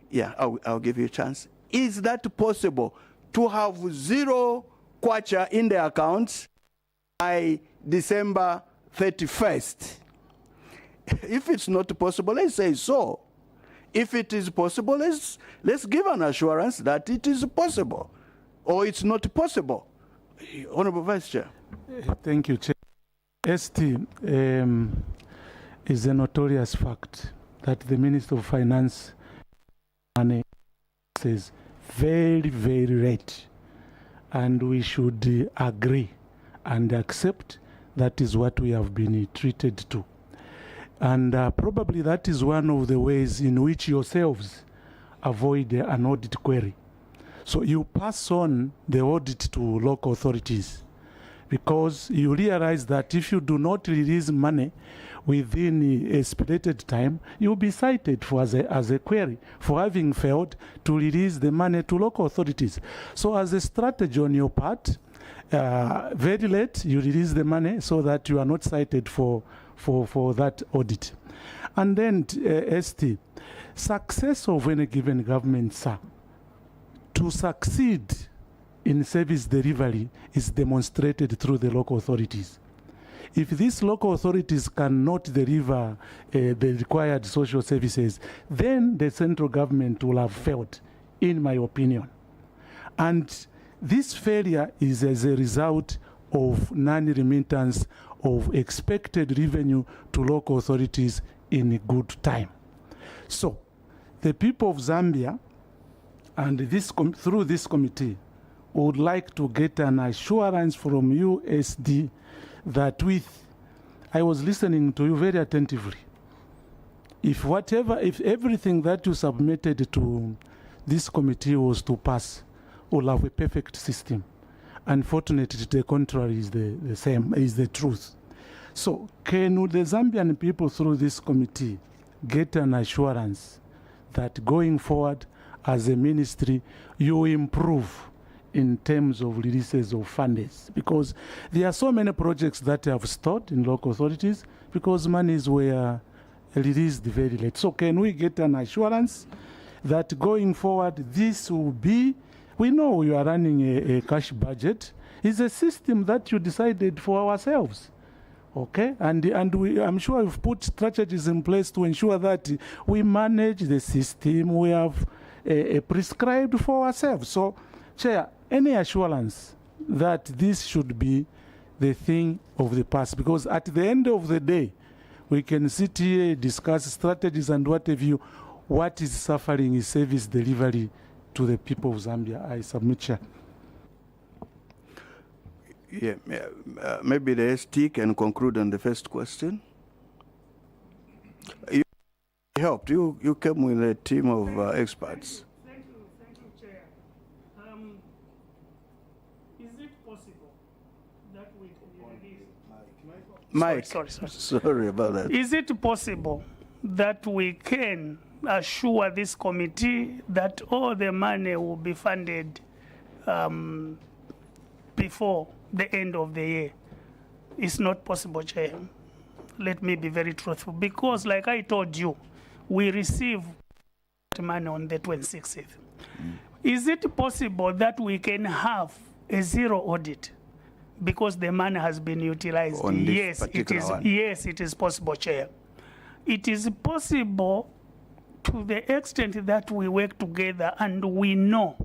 Yeah, I'll give you a chance. Is that possible to have 0 kwacha in the accounts by December 31st? If it's not possible, let's say so. If it is possible, let's give an assurance that it is possible, or it's not possible. Honorable Vice Chair. Thank you, Chair. ST is a notorious fact that the Minister of Finance money is very, very late, and we should agree and accept that is what we have been treated to. And probably that is one of the ways in which yourselves avoid an audit query. So you pass on the audit to local authorities, because you realize that if you do not release money within a stipulated time, you'll be cited for as a query for having failed to release the money to local authorities. So as a strategy on your part, very late you release the money so that you are not cited for that audit. And then ST, success of any given government, sir, to succeed in service delivery is demonstrated through the local authorities. If these local authorities cannot deliver the required social services, then the central government will have failed, in my opinion. And this failure is as a result of non-remittance of expected revenue to local authorities in a good time. So the people of Zambia, and through this committee, would like to get an assurance from you, SD, that I was listening to you very attentively. If everything that you submitted to this committee was to pass, we'll have a perfect system. Unfortunately, the contrary is the same, is the truth. So can the Zambian people through this committee get an assurance that going forward as a ministry, you improve in terms of releases of funds? Because there are so many projects that have stalled in local authorities because monies were released very late. So can we get an assurance that going forward this will be, we know you are running a cash budget, it's a system that you decided for ourselves. Okay, and I'm sure we've put strategies in place to ensure that we manage the system we have prescribed for ourselves. So, Chair, any assurance that this should be the thing of the past? Because at the end of the day, we can sit here, discuss strategies and what have you. What is suffering is service delivery to the people of Zambia. I submit, Chair. Yeah, maybe the ST can conclude on the first question. You helped. You came with a team of experts. Thank you, Chair. Is it possible that we can release? Mike, Sorry about that. Is it possible that we can assure this committee that all the money will be funded before the end of the year? It's not possible, Chair. Let me be very truthful, because like I told you, we receive money on the 26th. Is it possible that we can have a zero audit because the money has been utilized? On this yes, it is. one. Yes, it is possible, Chair. It is possible to the extent that we work together and we know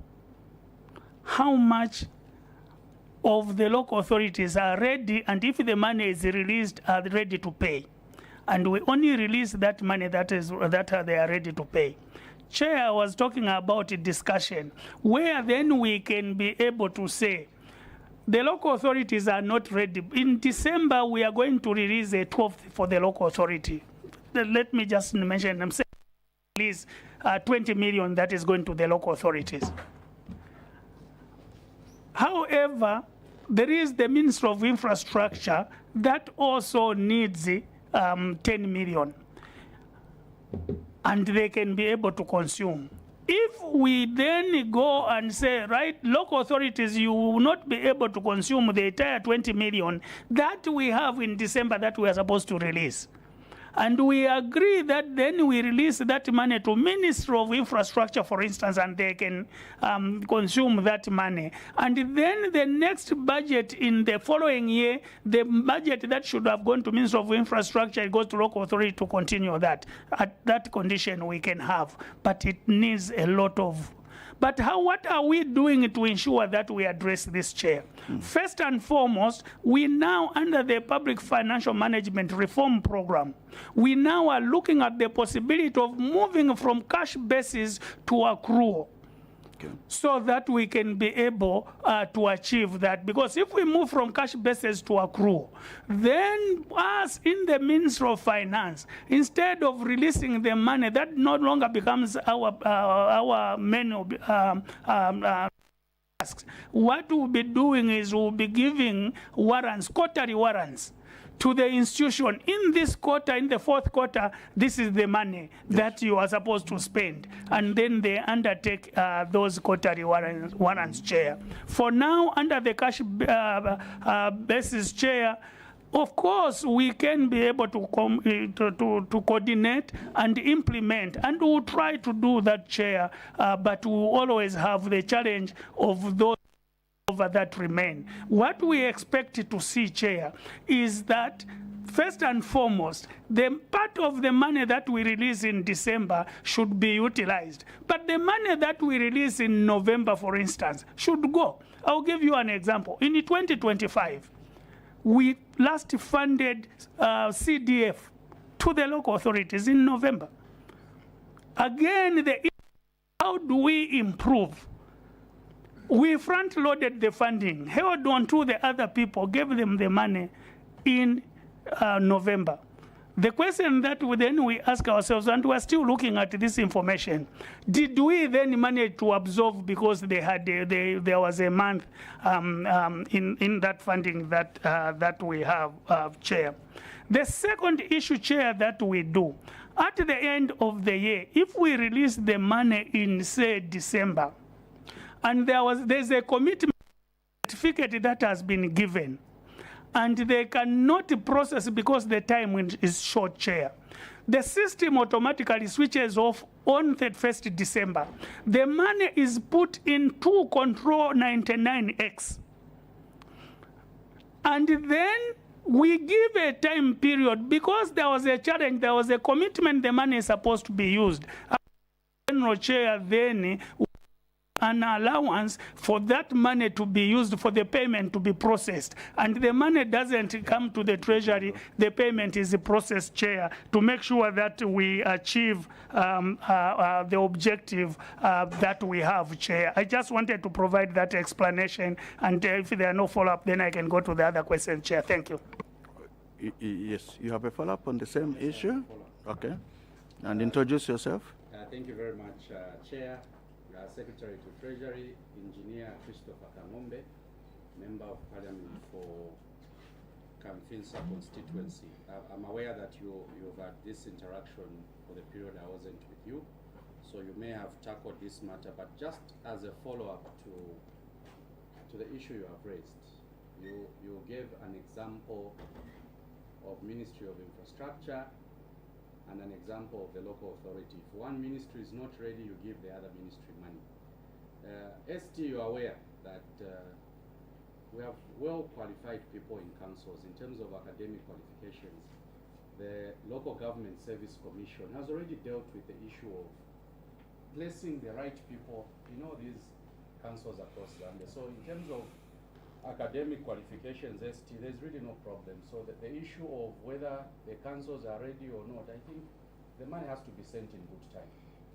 how much of the local authorities are ready, and if the money is released, are ready to pay. And we only release that money that they are ready to pay. Chair was talking about a discussion where then we can be able to say the local authorities are not ready. In December, we are going to release a 12th for the local authority. Let me just mention them. Release 20 million that is going to the local authorities. However, there is the Ministry of Infrastructure that also needs 10 million, and they can be able to consume. If we then go and say, right, local authorities, you will not be able to consume the entire 20 million that we have in December that we are supposed to release. And we agree that then we release that money to Ministry of Infrastructure, for instance, and they can consume that money. And then the next budget in the following year, the budget that should have gone to Ministry of Infrastructure, it goes to local authority to continue that. At that condition we can have, but it needs a lot of. But what are we doing to ensure that we address this, Chair? First and foremost, we now, under the Public Financial Management Reform Program, we now are looking at the possibility of moving from cash basis to accrual. So that we can be able to achieve that. Because if we move from cash basis to accrual, then us in the Ministry of Finance, instead of releasing the money, that no longer becomes our main tasks. What we'll be doing is we'll be giving warrants, quarterly warrants, to the institution. In this quarter, in the fourth quarter, this is the money that you are supposed to spend. And then they undertake those quarterly warrants, Chair. For now, under the cash basis, Chair, of course, we can be able to coordinate and implement, and we'll try to do that, Chair, but we'll always have the challenge of those over that remain. What we expect to see, Chair, is that first and foremost, the part of the money that we release in December should be utilized. But the money that we release in November, for instance, should go. I'll give you an example. In 2025, we last funded CDF to the local authorities in November. Again, how do we improve? We front-loaded the funding, held on to the other people, gave them the money in November. The question that we ask ourselves, and we're still looking at this information, did we then manage to absorb because they had there was a month in that funding that we have, Chair? The second issue, Chair, that we do, at the end of the year, if we release the money in, say, December, and there's a commitment certificate that has been given, and they cannot process because the time is short, Chair, the system automatically switches off on 31st December. The money is put into Control 99X. And then we give a time period because there was a challenge, there was a commitment the money is supposed to be used. General Chair then an allowance for that money to be used for the payment to be processed. And the money doesn't come to the Treasury, the payment is processed, Chair, to make sure that we achieve the objective that we have, Chair. I just wanted to provide that explanation, and if there are no follow-up, then I can go to the other question, Chair. Thank you. Yes, you have a follow-up on the same issue? Okay. And introduce yourself. Thank you very much, Chair. Secretary to Treasury, Engineer Christopher Kangombe, Member of Parliament for Kamfinsa constituency. I'm aware that you've had this interaction for the period I wasn't with you, so you may have tackled this matter, but just as a follow-up to the issue you have raised, you gave an example of Ministry of Infrastructure and an example of the local authority. If one ministry is not ready, you give the other ministry money. ST, you are aware that we have well-qualified people in councils in terms of academic qualifications. The Local Government Service Commission has already dealt with the issue of placing the right people in all these councils across Zambia. So in terms of academic qualifications, ST, there's really no problem. So the issue of whether the councils are ready or not, I think the money has to be sent in good time.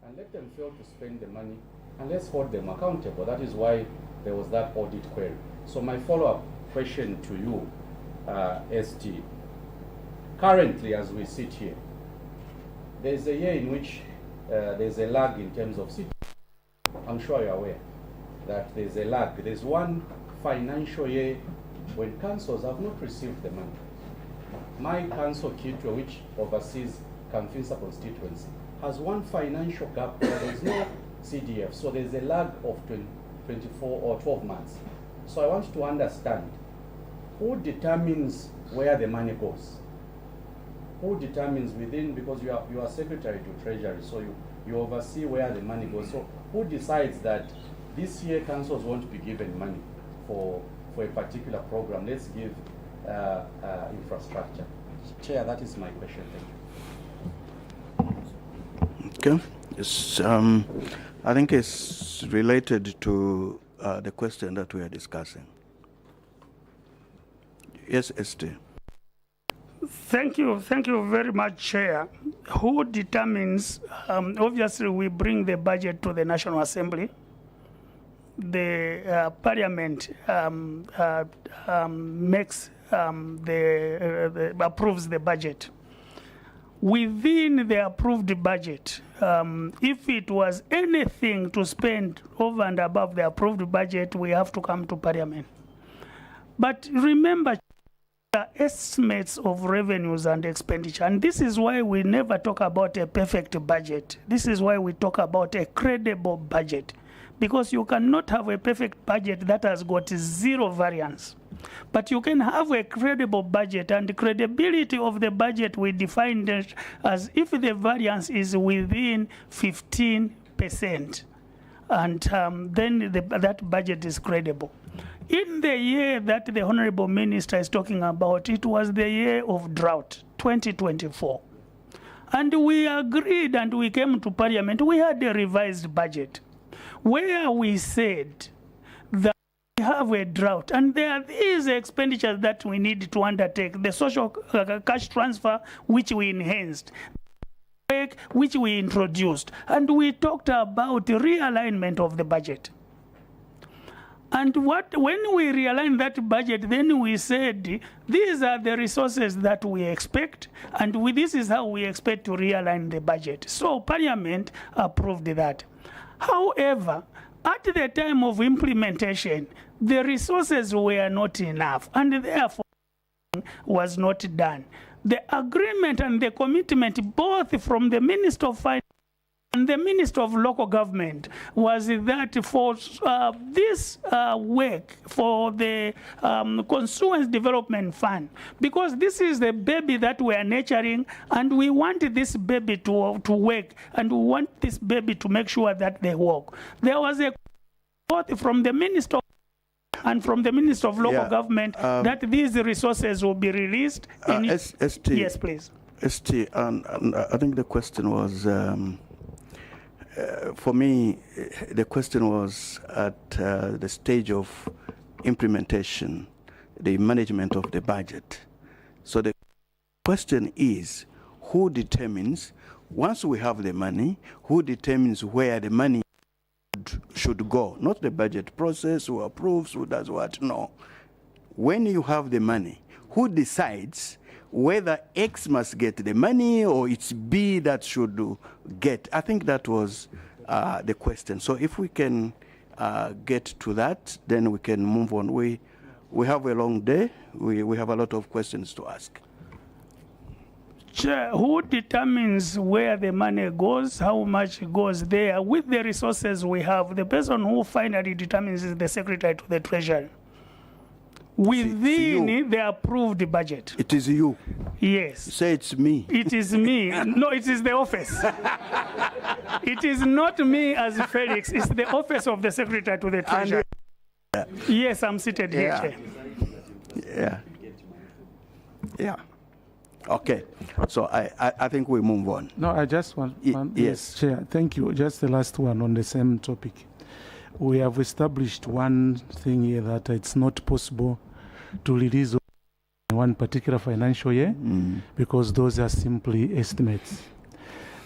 And let them fail to spend the money, and let's hold them accountable. That is why there was that audit query. So my follow-up question to you, ST, currently as we sit here, there's a year in which there's a lag in terms of city. I'm sure you're aware that there's a lag. There's one financial year when councils have not received the money. My council, Kitwe, which oversees Kamfinsa constituency, has one financial gap where there's no CDF, so there's a lag of 24 or 12 months. So I want to understand who determines where the money goes. who determines within, because you are secretary to Treasury, so you oversee where the money goes. So who decides that this year councils won't be given money for a particular program? Let's give infrastructure. Chair, that is my question. Thank you. Okay. It's, I think it's related to the question that we are discussing. Yes, Esther. Thank you very much, Chair. Who determines, obviously we bring the budget to the National Assembly. The Parliament makes, approves the budget. Within the approved budget, if it was anything to spend over and above the approved budget, we have to come to Parliament. But remember, the estimates of revenues and expenditure, and this is why we never talk about a perfect budget. This is why we talk about a credible budget, because you cannot have a perfect budget that has got zero variance. But you can have a credible budget, and the credibility of the budget we define it as if the variance is within 15%, and then that budget is credible. In the year that the Honorable Minister is talking about, it was the year of drought, 2024. And we agreed and we came to Parliament, we had a revised budget where we said that we have a drought and there are these expenditures that we need to undertake, the social cash transfer, which we enhanced, which we introduced, and we talked about the realignment of the budget. And when we realigned that budget, then we said, these are the resources that we expect, and this is how we expect to realign the budget. So Parliament approved that. However, at the time of implementation, the resources were not enough, and therefore was not done. The agreement and the commitment, both from the Minister of Finance and the Minister of Local Government, was that for this work for the Constituency Development Fund, because this is the baby that we are nurturing, and we want this baby to work, and we want this baby to make sure that they work. There was a quote from the Minister and from the Minister of Local Government that these resources will be released. Yes, please. ST, and I think the question was, for me, the question was at the stage of implementation, the management of the budget. So the question is, who determines, once we have the money, who determines where the money should go? Not the budget process, who approves, who does what, no. When you have the money, who decides whether X must get the money or it's B that should get? I think that was the question. So if we can get to that, then we can move on. We have a long day. We have a lot of questions to ask. Chair, who determines where the money goes, how much goes there? With the resources we have, the person who finally determines is the Secretary to the Treasury. Within the approved budget. It is you. Yes. You say it's me. It is me. No, it is the office. It is not me as Felix. It's the office of the Secretary to the Treasury. Yes, I'm seated here, Chair. Yeah. Yeah. Okay. So I think we move on. No, I just want one. Yes. Chair, thank you. Just the last one on the same topic. We have established one thing here, that it's not possible to release one particular financial year because those are simply estimates.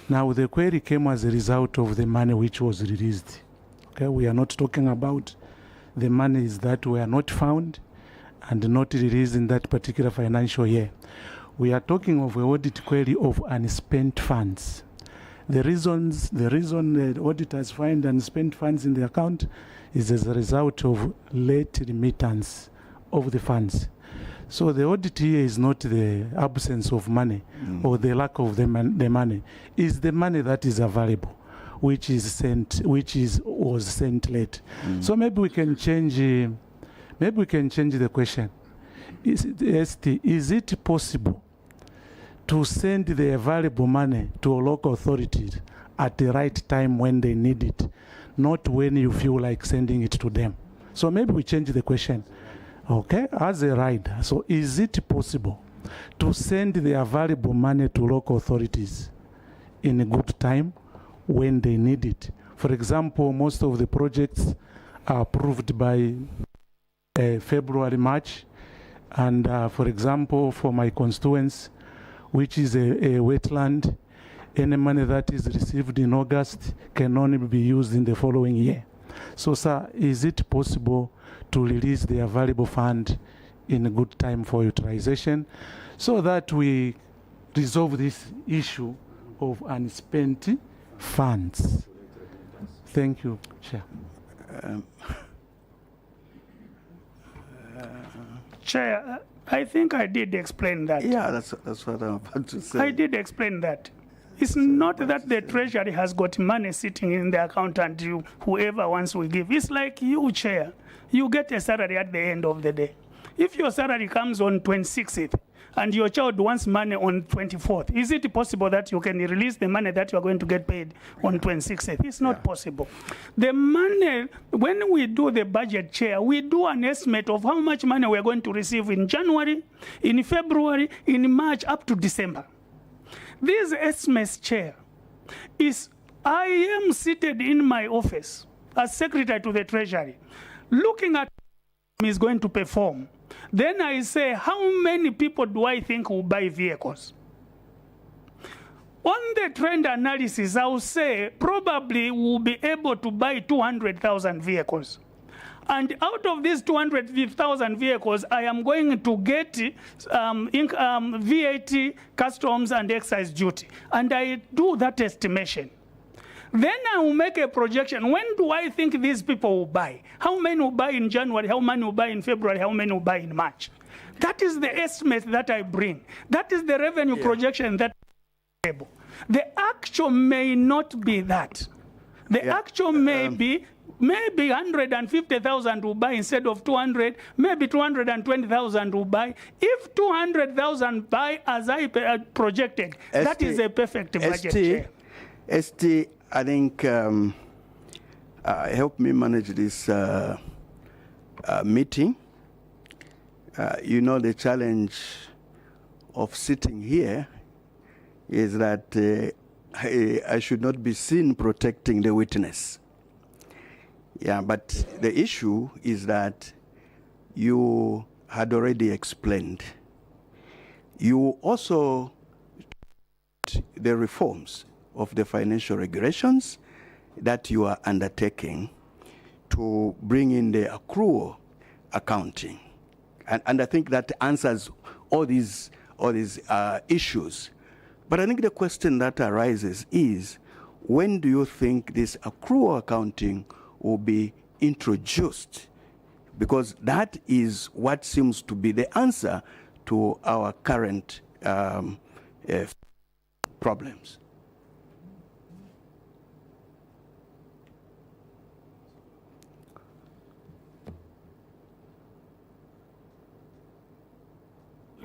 Now, the query came as a result of the money which was released. Okay, we are not talking about the monies that were not found and not released in that particular financial year. We are talking of an audit query of unspent funds. The reason the auditors find unspent funds in the account is as a result of late remittance of the funds. So the audit here is not the absence of money or the lack of the money. It's the money that is available, which was sent late. So maybe we can change. Maybe we can change the question. Is it possible to send the available money to local authorities at the right time when they need it, not when you feel like sending it to them. So maybe we change the question, okay, as a rider. So is it possible to send the available money to local authorities in a good time when they need it? For example, most of the projects are approved by February, March. And for example, for my constituents, which is a wetland, any money that is received in August can only be used in the following year. So, sir, is it possible to release the available fund in a good time for utilization so that we resolve this issue of unspent funds? Thank you, Chair. Chair, I think I did explain that. Yeah, that's what I'm about to say. I did explain that. It's not that the Treasury has got money sitting in the account and whoever wants will give. It's like you, Chair. You get a salary at the end of the day. If your salary comes on 26th and your child wants money on 24th, is it possible that you can release the money that you are going to get paid on 26th? It's not possible. The money, when we do the budget, Chair, we do an estimate of how much money we are going to receive in January, in February, in March, up to December. These estimates, Chair, I am seated in my office as Secretary to the Treasury, looking at how is going to perform. Then I say, how many people do I think will buy vehicles? On the trend analysis, I will say probably we'll be able to buy 200,000 vehicles. And out of these 200,000 vehicles, I am going to get VAT, customs, and excise duty. And I do that estimation. Then I will make a projection. When do I think these people will buy? How many will buy in January? How many will buy in February? How many will buy in March? That is the estimate that I bring. That is the revenue projection that I able. The actual may not be that. The actual may be maybe 150,000 will buy instead of 200. Maybe 220,000 will buy. If 200,000 buy as I projected, that is a perfect budget. ST, I think, help me manage this meeting. You know, the challenge of sitting here is that I should not be seen protecting the witness. Yeah, but the issue is that you had already explained. You also the reforms of the financial regulations that you are undertaking to bring in the accrual accounting. And I think that answers all these issues. But I think the question that arises is, when do you think this accrual accounting will be introduced? Because that is what seems to be the answer to our current problems.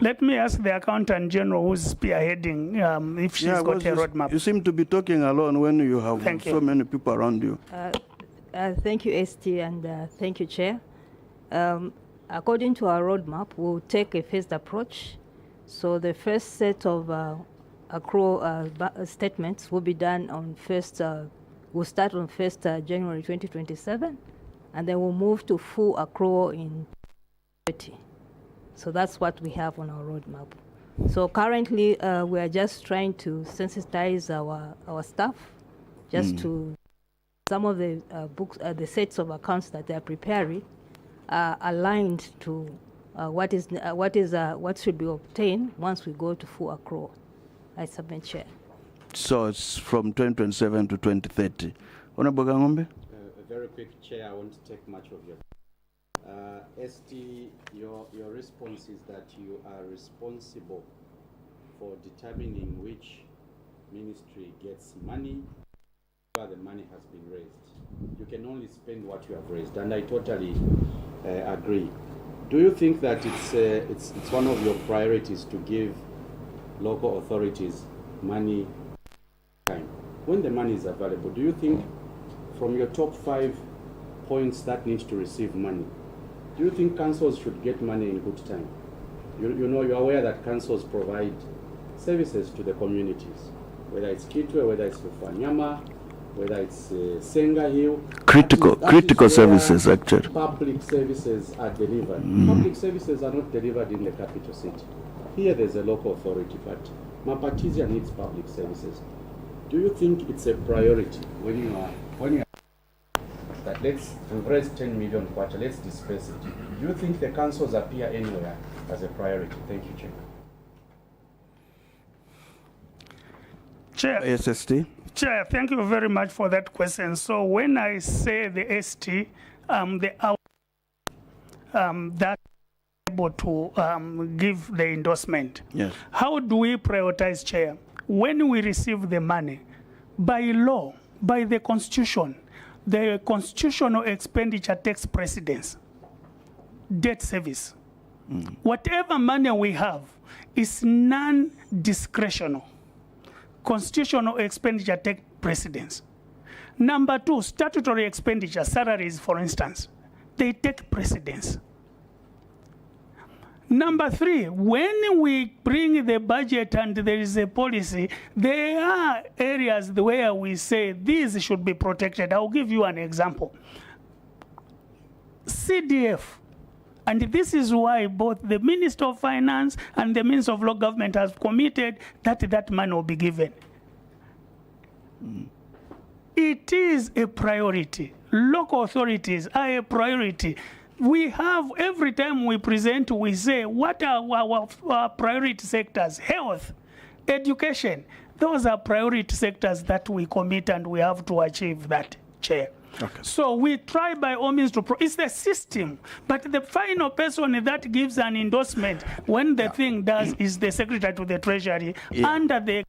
Let me ask the Accountant General who's spearheading if she's got a roadmap. You seem to be talking alone when you have so many people around you. Thank you, ST, and thank you, Chair. According to our roadmap, we'll take a phased approach. So the first set of accrual statements will be done on we'll start on 1st January 2027, and then we'll move to full accrual in 2030. So that's what we have on our roadmap. So currently, we are just trying to sensitize our staff, just to some of the books, the sets of accounts that they are preparing, aligned to what should be obtained once we go to full accrual. I submit, Chair. So it's from 2027 to 2030. Honorable Gangombe? A very quick, Chair. I won't take much of your. ST, your response is that you are responsible for determining which ministry gets money where the money has been raised. You can only spend what you have raised, and I totally agree. Do you think that it's one of your priorities to give local authorities money time. When the money is available, do you think from your top 5 points that need to receive money, do you think councils should get money in good time? You know, you're aware that councils provide services to the communities, whether it's Kitwe, whether it's Lufanyama, whether it's Senga Hill. Critical services, actually. Public services are delivered. Public services are not delivered in the capital city. Here there's a local authority, but Mapatizia needs public services. Do you think it's a priority when you are that we've raised 10 million kwacha, let's disperse it? Do you think the councils appear anywhere as a priority? Thank you, Chair. Chair. SST. Chair, thank you very much for that question. So when I say the ST, that able to give the endorsement. Yes. How do we prioritize, Chair? When we receive the money, by law, by the Constitution, the constitutional expenditure takes precedence. Debt service. Whatever money we have is non-discretional. Constitutional expenditure takes precedence. Number 2, statutory expenditure, salaries, for instance, they take precedence. Number 3, when we bring the budget and there is a policy, there are areas where we say these should be protected. I'll give you an example. CDF, and this is why both the Minister of Finance and the Minister of Local Government have committed that that money will be given. It is a priority. Local authorities are a priority. We have, every time we present, we say, what are our priority sectors? Health, education. Those are priority sectors that we commit, and we have to achieve that, Chair. Okay. So we try by all means to, it's the system, but the final person that gives an endorsement when the thing does is the Secretary to the Treasury under the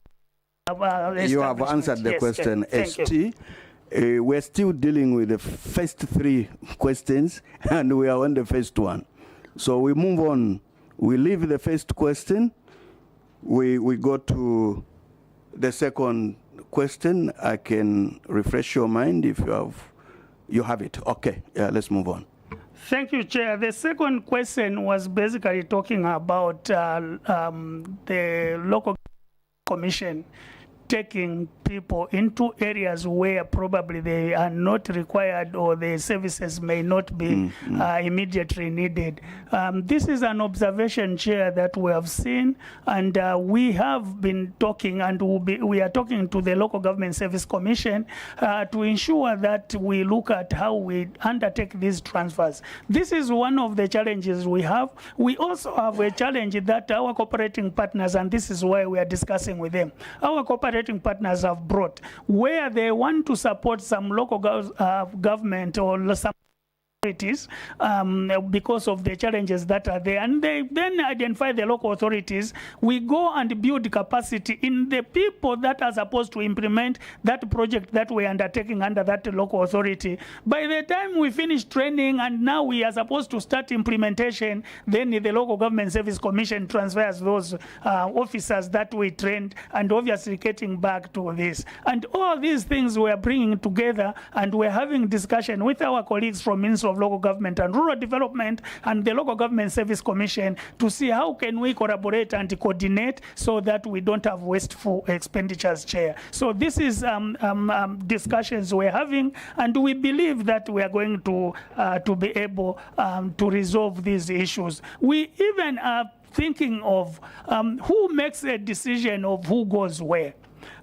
You have answered the question, ST. We're still dealing with the first 3 questions, and we are on the first one. So we move on. We leave the first question. We go to the second question. I can refresh your mind if you have it. Okay, let's move on. Thank you, Chair. The second question was basically talking about the local commission taking people into areas where probably they are not required or the services may not be immediately needed. This is an observation, Chair, that we have seen, and we have been talking, and we are talking to the Local Government Service Commission to ensure that we look at how we undertake these transfers. This is one of the challenges we have. We also have a challenge that our cooperating partners, and this is why we are discussing with them, our cooperating partners have brought where they want to support some local government or some authorities because of the challenges that are there, and they then identify the local authorities. We go and build capacity in the people that are supposed to implement that project that we're undertaking under that local authority. By the time we finish training and now we are supposed to start implementation, then the Local Government Service Commission transfers those officers that we trained, and obviously getting back to this. And all these things we are bringing together, and we're having discussion with our colleagues from Ministry of Local Government and Rural Development and the Local Government Service Commission to see how can we collaborate and coordinate so that we don't have wasteful expenditures, Chair. So this is discussions we're having, and we believe that we are going to be able to resolve these issues. We even are thinking of who makes a decision of who goes where,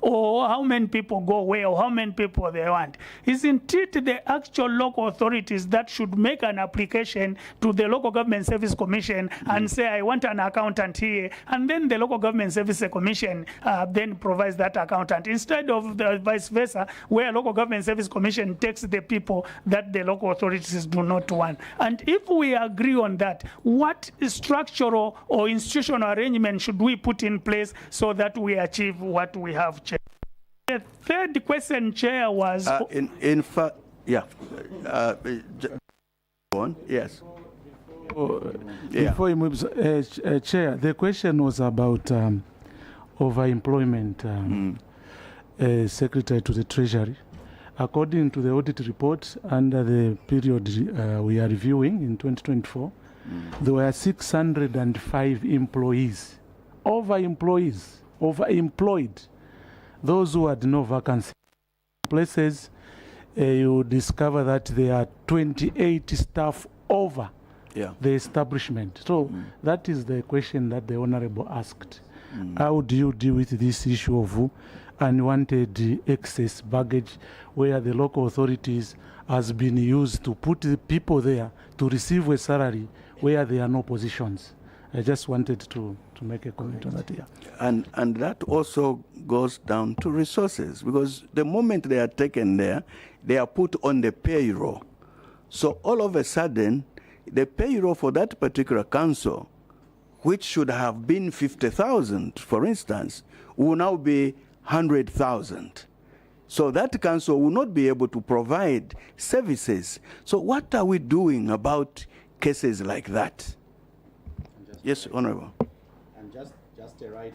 or how many people go where, or how many people they want. Isn't it the actual local authorities that should make an application to the Local Government Service Commission and say, I want an accountant here, and then the Local Government Service Commission then provides that accountant, instead of the vice versa, where Local Government Service Commission takes the people that the local authorities do not want. And if we agree on that, what structural or institutional arrangement should we put in place so that we achieve what we have, Chair? The third question, Chair, was... in fact, yeah. Go on, yes. Before he moves, Chair, the question was about overemployment secretary to the Treasury. According to the audit report under the period we are reviewing in 2024, there were 605 employees, overemployed, those who had no vacancy. Places, you discover that there are 28 staff over the establishment. So that is the question that the Honorable asked. How do you deal with this issue of unwanted excess baggage where the local authorities has been used to put the people there to receive a salary where there are no positions? I just wanted to make a comment on that here. And that also goes down to resources, because the moment they are taken there, they are put on the payroll. So all of a sudden, the payroll for that particular council, which should have been 50,000, for instance, will now be 100,000. So that council will not be able to provide services. So what are we doing about cases like that? Yes, Honorable. And just a right,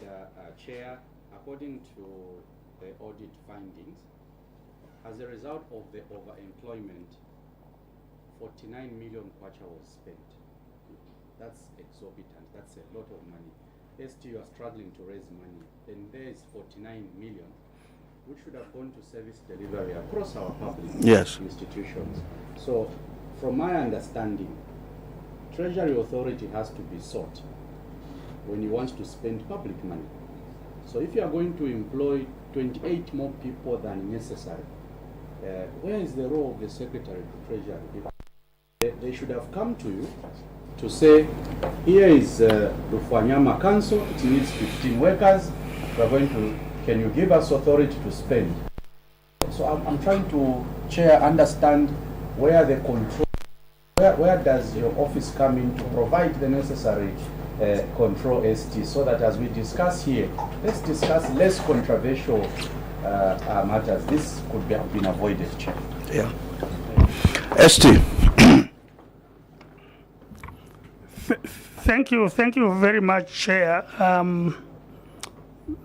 Chair, according to the audit findings, as a result of the overemployment, 49 million kwacha was spent. That's exorbitant. That's a lot of money. ST, you are struggling to raise money. Then there is 49 million, which should have gone to service delivery across our public institutions. So, from my understanding, Treasury Authority has to be sought when you want to spend public money. So if you are going to employ 28 more people than necessary, where is the role of the Secretary to Treasury? They should have come to you to say, here is Rufwanyama Council, it needs 15 workers, we are going to, can you give us authority to spend? So I'm trying to, Chair, understand where the control, where does your office come in to provide the necessary control, ST, so that as we discuss here, let's discuss less controversial matters. This could have been avoided, Chair. Yeah. ST. Thank you very much, Chair.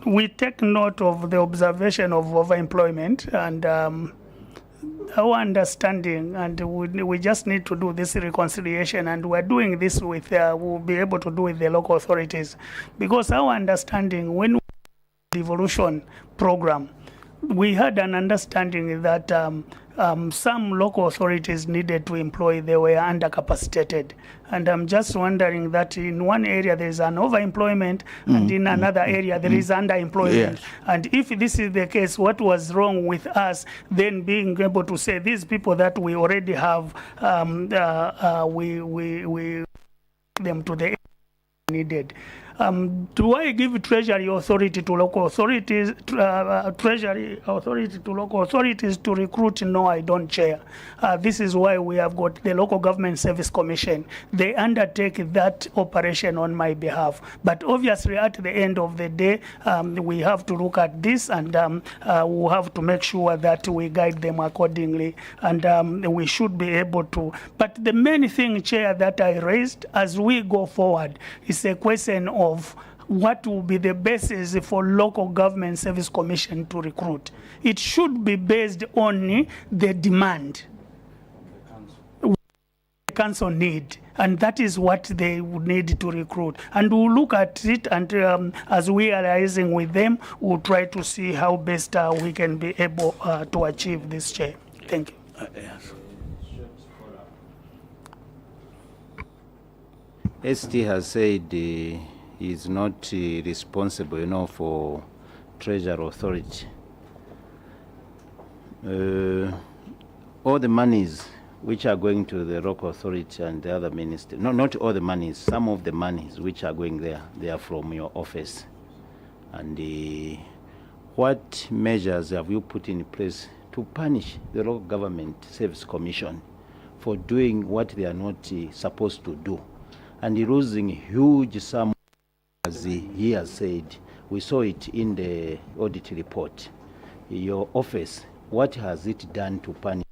We take note of the observation of overemployment, and our understanding, and we just need to do this reconciliation, and we're doing this with, we'll be able to do with the local authorities, because our understanding, when we devolution program, we had an understanding that some local authorities needed to employ, they were undercapacitated. And I'm just wondering that in one area there is an overemployment, and in another area there is underemployment. Yes. And if this is the case, what was wrong with us then being able to say these people that we already have, we them to the needed? Do I give Treasury authority to local authorities, Treasury authority to local authorities to recruit? No, I don't, Chair. This is why we have got the Local Government Service Commission. They undertake that operation on my behalf. But obviously, at the end of the day, we have to look at this, and we'll have to make sure that we guide them accordingly, and we should be able to. But the main thing, Chair, that I raised as we go forward is a question of what will be the basis for Local Government Service Commission to recruit. It should be based on the demand the council need, and that is what they would need to recruit. And we'll look at it, and as we are liaising with them, we'll try to see how best we can be able to achieve this, Chair. Thank you. Yes. ST has said is not responsible, for Treasury Authority. All the monies which are going to the local authority and the other minister, no, not all the monies, some of the monies which are going there, they are from your office. And what measures have you put in place to punish the Local Government Service Commission for doing what they are not supposed to do, and losing huge sum? As he has said, we saw it in the audit report. Your office, what has it done to punish?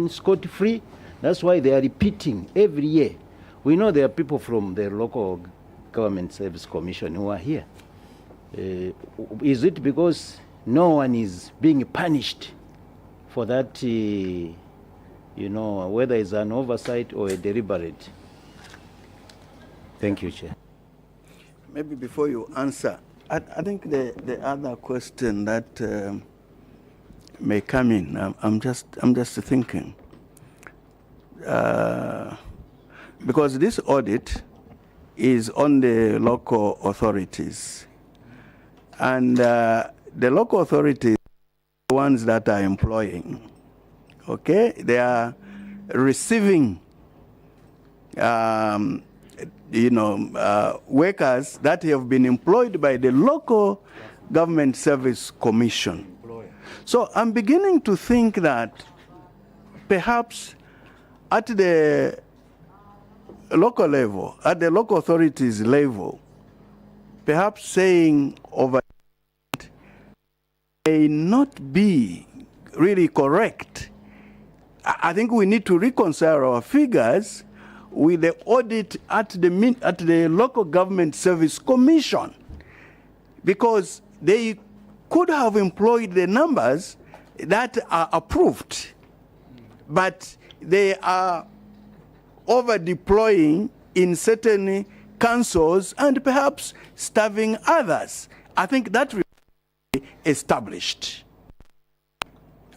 Scot-free. That's why they are repeating every year. We know there are people from the Local Government Service Commission who are here. Is it because no one is being punished for that, you know, whether it's an oversight or a deliberate? Thank you, Chair. Maybe before you answer, I think the other question that may come in, I'm just thinking, because this audit is on the local authorities, and the local authorities are the ones that are employing. Okay, they are receiving workers that have been employed by the local government service commission. So I'm beginning to think that perhaps at the local level, at the local authorities level, perhaps saying over may not be really correct. I think we need to reconcile our figures with the audit at the local government service commission, because they could have employed the numbers that are approved, but they are over deploying in certain councils and perhaps starving others. I think that will be established.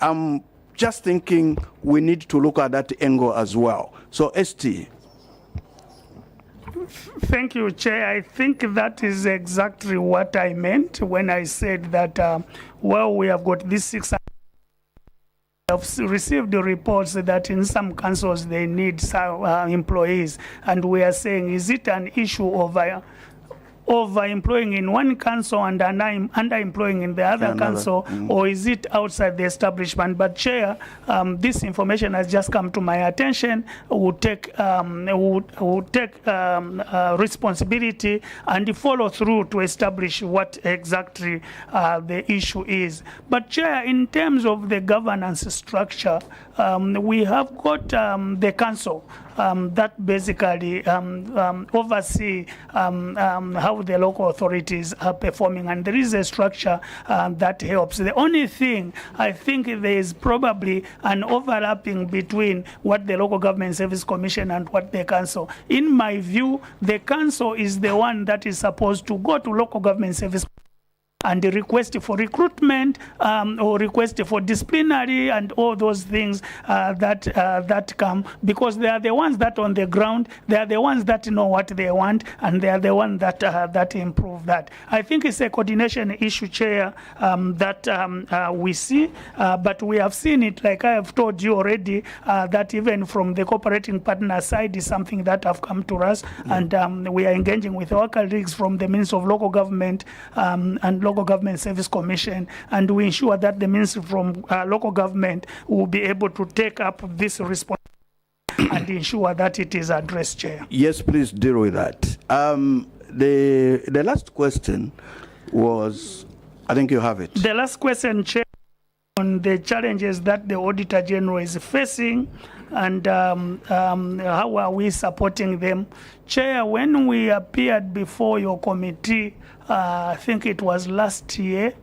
I'm just thinking we need to look at that angle as well. So, ST. Thank you, Chair. I think that is exactly what I meant when I said that, well, we have got this 600. I've received the reports that in some councils they need some employees, and we are saying, is it an issue of overemploying in one council and underemploying in the other council, or is it outside the establishment? But Chair, this information has just come to my attention. We'll take responsibility and follow through to establish what exactly the issue is. But Chair, in terms of the governance structure, we have got the council that basically oversee how the local authorities are performing, and there is a structure that helps. The only thing, I think there is probably an overlapping between what the Local Government Service Commission and what the council. In my view, the council is the one that is supposed to go to Local Government Service and the request for recruitment or request for disciplinary and all those things that come, because they are the ones that on the ground, they are the ones that know what they want, and they are the ones that improve that. I think it's a coordination issue, Chair, that we see, but we have seen it, like I have told you already, that even from the cooperating partner side is something that have come to us, and we are engaging with our colleagues from the Ministry of Local Government and Local Government Service Commission, and we ensure that the ministry from local government will be able to take up this responsibility and ensure that it is addressed, Chair. Yes, please deal with that. The last question was, I think you have it. The last question, Chair, on the challenges that the Auditor General is facing and how are we supporting them. Chair, when we appeared before your committee, I think it was last year,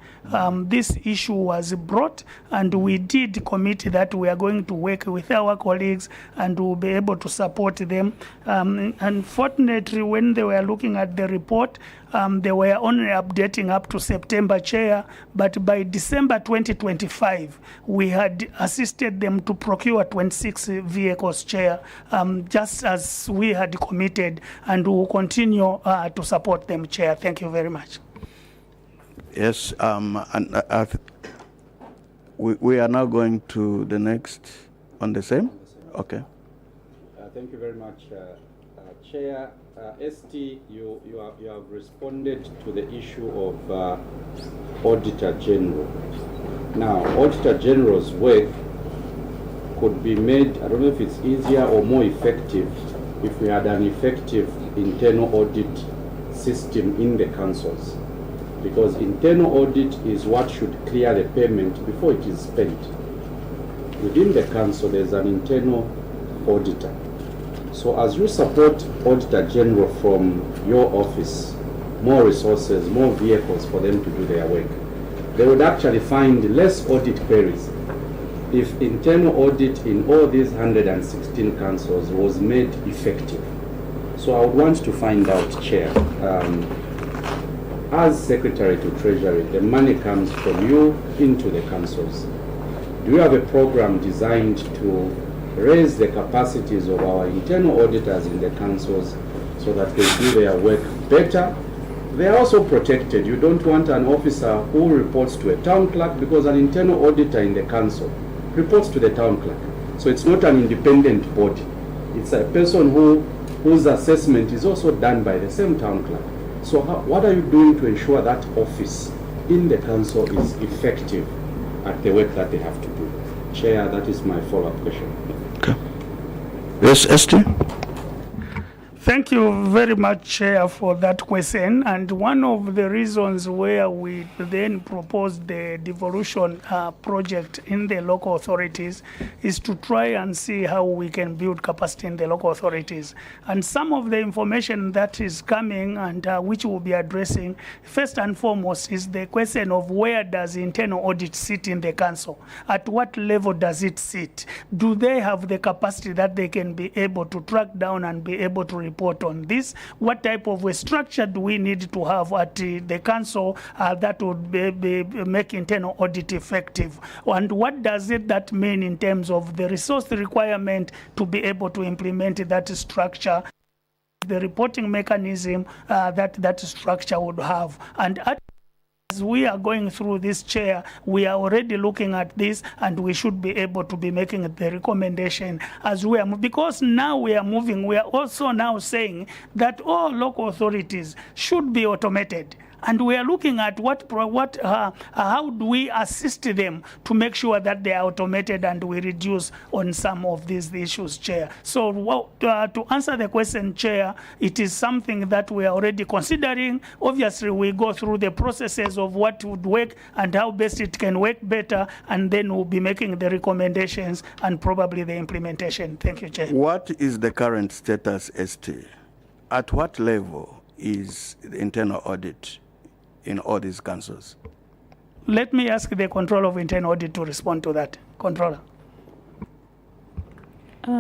this issue was brought, and we did commit that we are going to work with our colleagues and we'll be able to support them. Unfortunately, when they were looking at the report, they were only updating up to September, Chair, but by December 2025, we had assisted them to procure 26 vehicles, Chair, just as we had committed, and we will continue to support them, Chair. Thank you very much. Yes, we are now going to the next on the same. Okay. Thank you very much, Chair. ST, you have responded to the issue of Auditor General. Now, Auditor General's work could be made, I don't know if it's easier or more effective if we had an effective internal audit system in the councils. Because internal audit is what should clear the payment before it is spent. Within the council, there's an internal auditor. So as you support Auditor General from your office, more resources, more vehicles for them to do their work. They would actually find less audit queries if internal audit in all these 116 councils was made effective. So I would want to find out, Chair, as Secretary to Treasury, the money comes from you into the councils. Do you have a program designed to raise the capacities of our internal auditors in the councils so that they do their work better? They are also protected. You don't want an officer who reports to a town clerk, because an internal auditor in the council reports to the town clerk. So it's not an independent body. It's a person whose assessment is also done by the same town clerk. So what are you doing to ensure that office in the council is effective at the work that they have to do? Chair, that is my follow-up question. Okay. Yes, Esther? Thank you very much, Chair, for that question. And one of the reasons where we then proposed the devolution project in the local authorities is to try and see how we can build capacity in the local authorities. And some of the information that is coming and which we'll be addressing, first and foremost, is the question of where does internal audit sit in the council? At what level does it sit? Do they have the capacity that they can be able to track down and be able to report on this? What type of a structure do we need to have at the council that would make internal audit effective? And what does that mean in terms of the resource requirement to be able to implement that structure, the reporting mechanism that structure would have? And as we are going through this, Chair, we are already looking at this, and we should be able to be making the recommendation as we are because now we are moving. We are also now saying that all local authorities should be automated. And we are looking at how do we assist them to make sure that they are automated and we reduce on some of these issues, Chair. So to answer the question, Chair, it is something that we are already considering. Obviously, we go through the processes of what would work and how best it can work better, and then we'll be making the recommendations and probably the implementation. Thank you, Chair. What is the current status, ST? At what level is the internal audit in all these councils? Let me ask the Controller of Internal Audit to respond to that. Controller.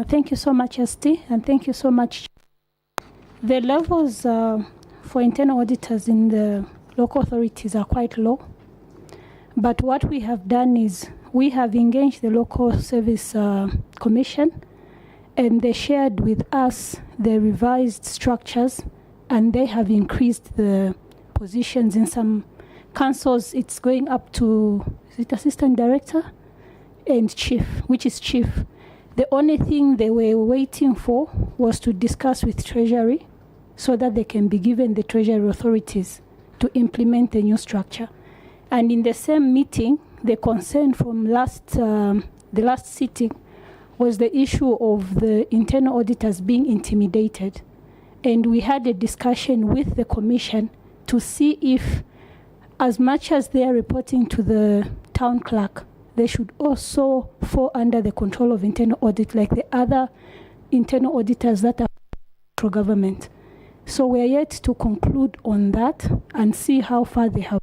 Thank you so much, ST, and thank you so much. The levels for internal auditors in the local authorities are quite low. But what we have done is we have engaged the Local Service Commission, and they shared with us the revised structures, and they have increased the positions in some councils. It's going up to, is it assistant director and chief, which is chief. The only thing they were waiting for was to discuss with Treasury so that they can be given the Treasury authorities to implement the new structure. And in the same meeting, the concern from the last sitting was the issue of the internal auditors being intimidated. And we had a discussion with the commission to see if, as much as they are reporting to the town clerk, they should also fall under the control of internal audit like the other internal auditors that are for government. So we are yet to conclude on that and see how far they have.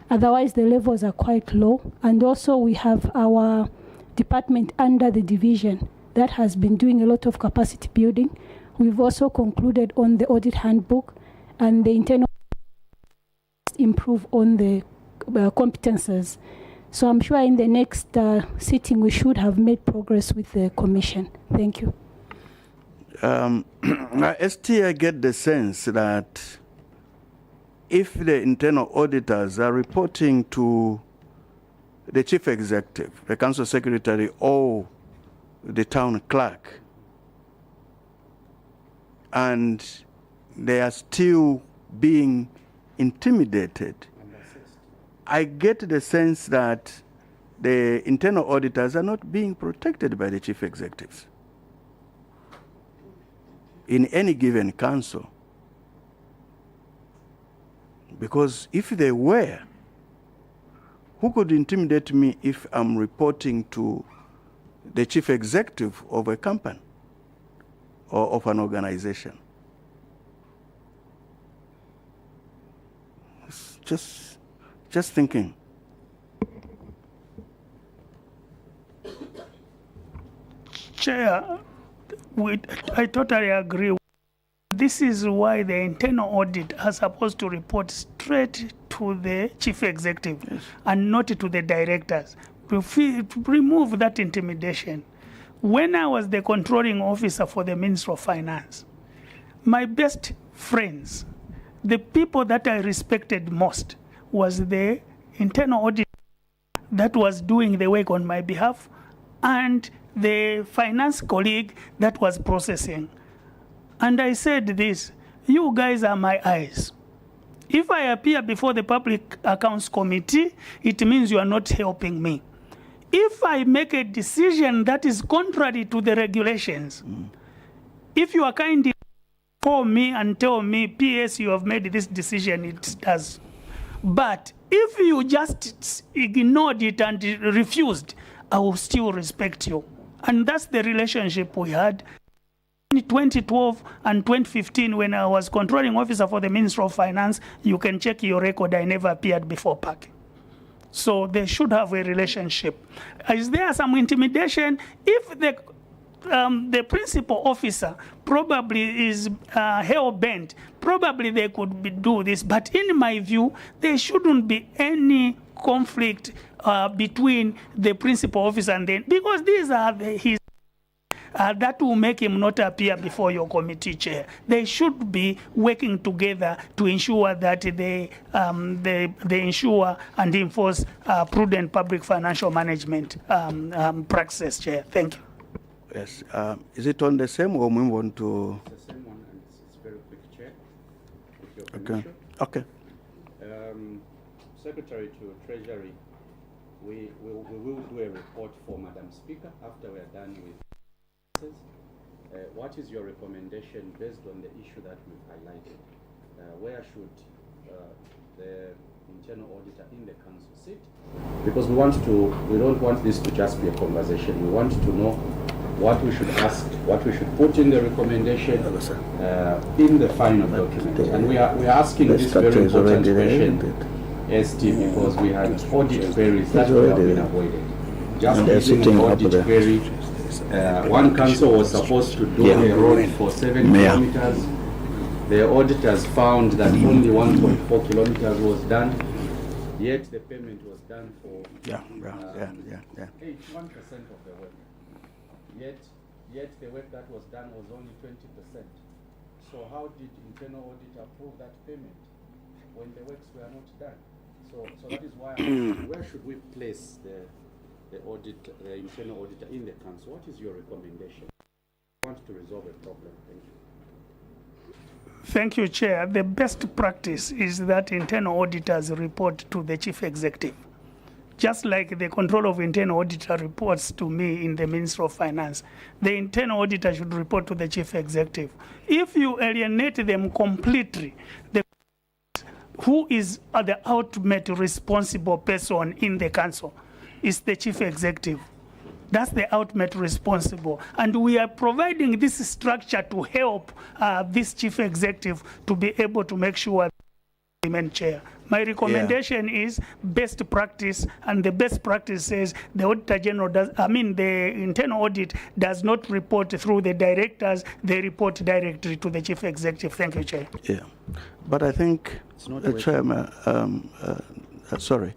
Otherwise, the levels are quite low. And also we have our department under the division that has been doing a lot of capacity building. We've also concluded on the audit handbook, and the internal improve on the competences. So I'm sure in the next sitting we should have made progress with the commission. Thank you. ST, I get the sense that if the internal auditors are reporting to the chief executive, the council secretary, or the town clerk, and they are still being intimidated, I get the sense that the internal auditors are not being protected by the chief executives in any given council. Because if they were, who could intimidate me if I'm reporting to the chief executive of a company or of an organization? just thinking. Chair, I totally agree. This is why the internal audit are supposed to report straight to the chief executive and not to the directors. To remove that intimidation. When I was the controlling officer for the Ministry of Finance, my best friends, the people that I respected most, was the internal audit that was doing the work on my behalf and the finance colleague that was processing. And I said this, you guys are my eyes. If I appear before the Public Accounts Committee, it means you are not helping me. If I make a decision that is contrary to the regulations, if you are kind enough to call me and tell me, PS, you have made this decision, it does. But if you just ignored it and refused, I will still respect you. And that's the relationship we had. In 2012 and 2015, when I was controlling officer for the Ministry of Finance, you can check your record, I never appeared before PAC. So they should have a relationship. Is there some intimidation? If the principal officer probably is hell-bent, probably they could do this. But in my view, there shouldn't be any conflict between the principal officer and then, because these are his that will make him not appear before your committee chair. They should be working together to ensure that they ensure and enforce prudent public financial management practices, Chair. Thank you. Yes. Is it on the same or move on to? It's the same one, and it's very quick, Chair. With your permission. Okay. Secretary to Treasury, we will do a report for Madam Speaker after we are done with. What is your recommendation based on the issue that we've highlighted? Where should the internal auditor in the council sit? Because we don't want this to just be a conversation. We want to know what we should ask, what we should put in the recommendation in the final document. And we are asking this very important question, ST, because we had audit queries that would have been avoided. Just using an audit query. One council was supposed to do a road for 7 kilometers. The auditors found that only 1.4 kilometers was done, yet the payment was done for 81% of the work. Yet the work that was done was only 20%. So how did internal audit approve that payment when the works were not done? So that is why I'm asking, where should we place the internal auditor in the council? What is your recommendation? I want to resolve a problem. Thank you. Thank you, Chair. The best practice is that internal auditors report to the chief executive. Just like the control of internal auditor reports to me in the Ministry of Finance, the internal auditor should report to the chief executive. If you alienate them completely, who is the ultimate responsible person in the council? Is the chief executive. That's the ultimate responsible. And we are providing this structure to help this chief executive to be able to make sure the chair. My recommendation is best practice, and the best practice says the Auditor General the internal audit does not report through the directors, they report directly to the chief executive. Thank you, Chair. Yeah, but I think, Chairman, sorry.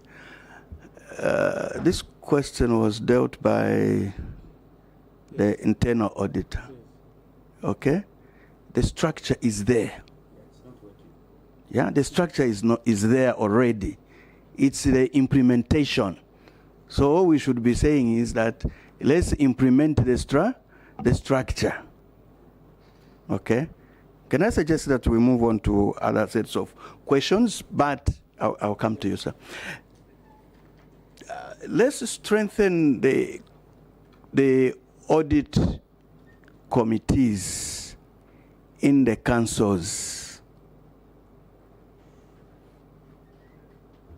This question was dealt by the internal auditor. Okay, the structure is there. Yeah, the structure is there already. It's the implementation. So all we should be saying is that let's implement the structure. Okay. Can I suggest that we move on to other sets of questions? But I'll come to you, sir. Let's strengthen the audit committees in the councils.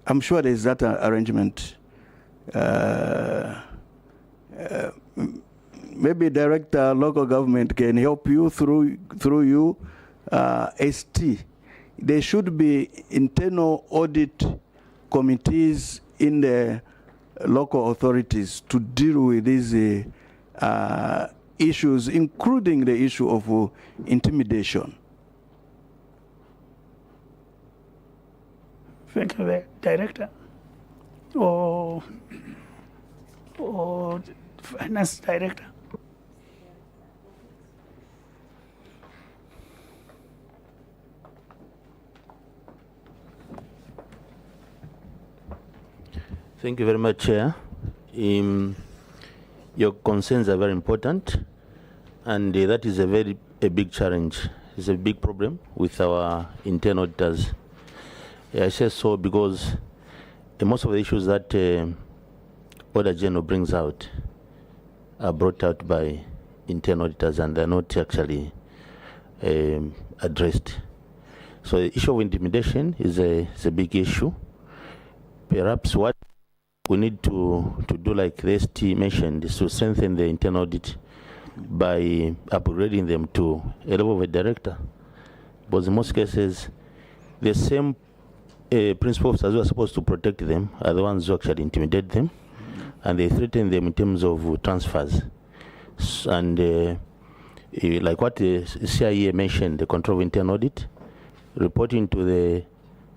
I'm sure there's that arrangement. Maybe director local government can help you through you. ST there should be internal audit committees in the local authorities to deal with these issues, including the issue of intimidation. Thank you, the director or finance director. Thank you very much, Chair. Your concerns are very important, and that is a big challenge. It's a big problem with our internal auditors. I say so because most of the issues that Auditor General brings out are brought out by internal auditors, and they're not actually addressed. So the issue of intimidation is a big issue. Perhaps what we need to do, like the ST mentioned, is to strengthen the internal audit by upgrading them to a level of a director. Because in most cases, the same principal officers who are supposed to protect them are the ones who actually intimidate them, and they threaten them in terms of transfers. And like what the CIA mentioned, the control of internal audit, reporting to the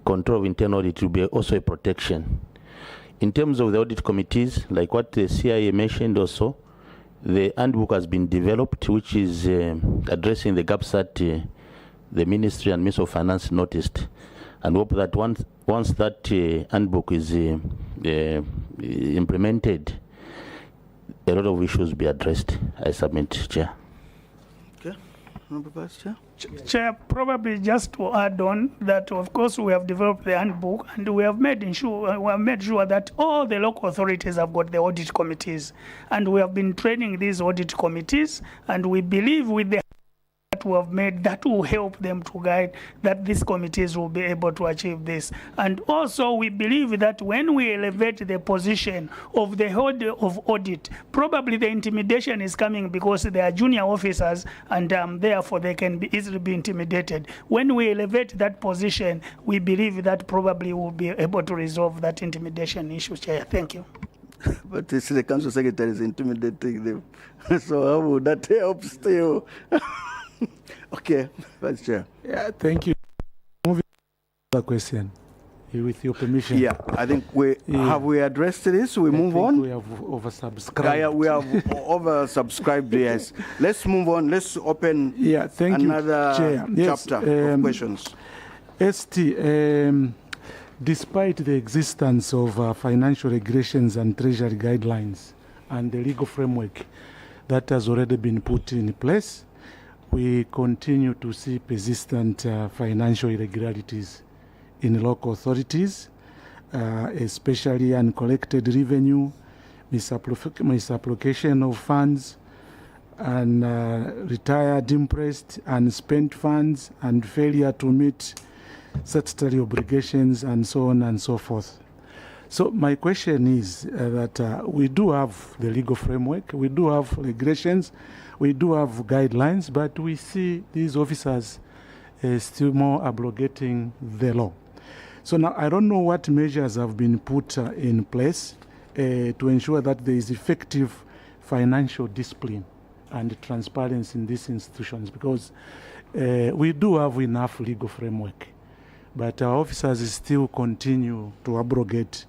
control of internal audit will be also a protection. In terms of the audit committees, like what the CIA mentioned also, the handbook has been developed, which is addressing the gaps that the Ministry and Ministry of Finance noticed. And hope that once that handbook is implemented, a lot of issues will be addressed. I submit, Chair. Okay. Honorable Vice Chair. Chair, probably just to add on that, of course, we have developed the handbook, and we have made sure that all the local authorities have got the audit committees, and we have been training these audit committees, and we believe with the that we have made, that will help them to guide that these committees will be able to achieve this. And also we believe that when we elevate the position of the head of audit, probably the intimidation is coming because they are junior officers, and therefore they can easily be intimidated. When we elevate that position, we believe that probably we'll be able to resolve that intimidation issue, Chair. Thank you. But you see, the council secretary is intimidating them. So how would that help still? Okay, Vice Chair. Yeah, thank you. Moving to the question, with your permission. Yeah, I think have we addressed this? We move on. We have oversubscribed. Yeah, we have oversubscribed. Yes. Let's move on. Let's open. Yeah, thank another you, Chair. Yes, chapter of questions. ST, despite the existence of financial regulations and treasury guidelines and the legal framework that has already been put in place, we continue to see persistent financial irregularities in local authorities, especially uncollected revenue, misapplication of funds, and retired, impressed, and spent funds, and failure to meet statutory obligations, and so on and so forth. So my question is that we do have the legal framework, we do have regulations, we do have guidelines, but we see these officers still more abrogating the law. So now I don't know what measures have been put in place to ensure that there is effective financial discipline and transparency in these institutions, because we do have enough legal framework, but our officers still continue to abrogate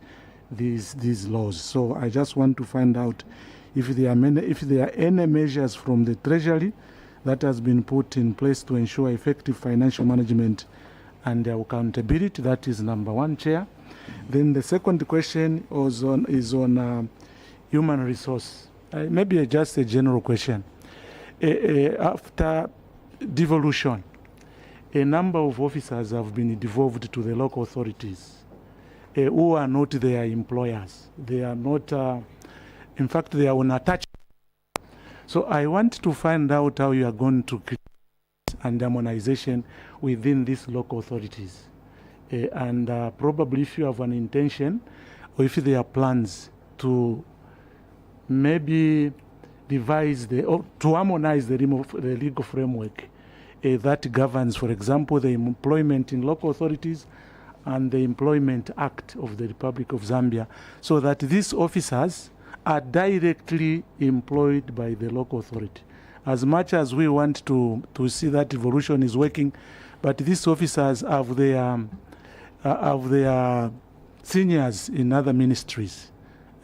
these laws. So I just want to find out if there are any measures from the Treasury that has been put in place to ensure effective financial management and accountability. That is number one, Chair. Then the second question is on human resource. Maybe just a general question. After devolution, a number of officers have been devolved to the local authorities who are not their employers. They are not, in fact, they are unattached. So I want to find out how you are going to create an harmonization within these local authorities. And probably if you have an intention, or if there are plans to maybe devise or to harmonize the legal framework that governs, for example, the employment in local authorities and the Employment Act of the Republic of Zambia, so that these officers are directly employed by the local authority. As much as we want to see that evolution is working, but these officers have their seniors in other ministries.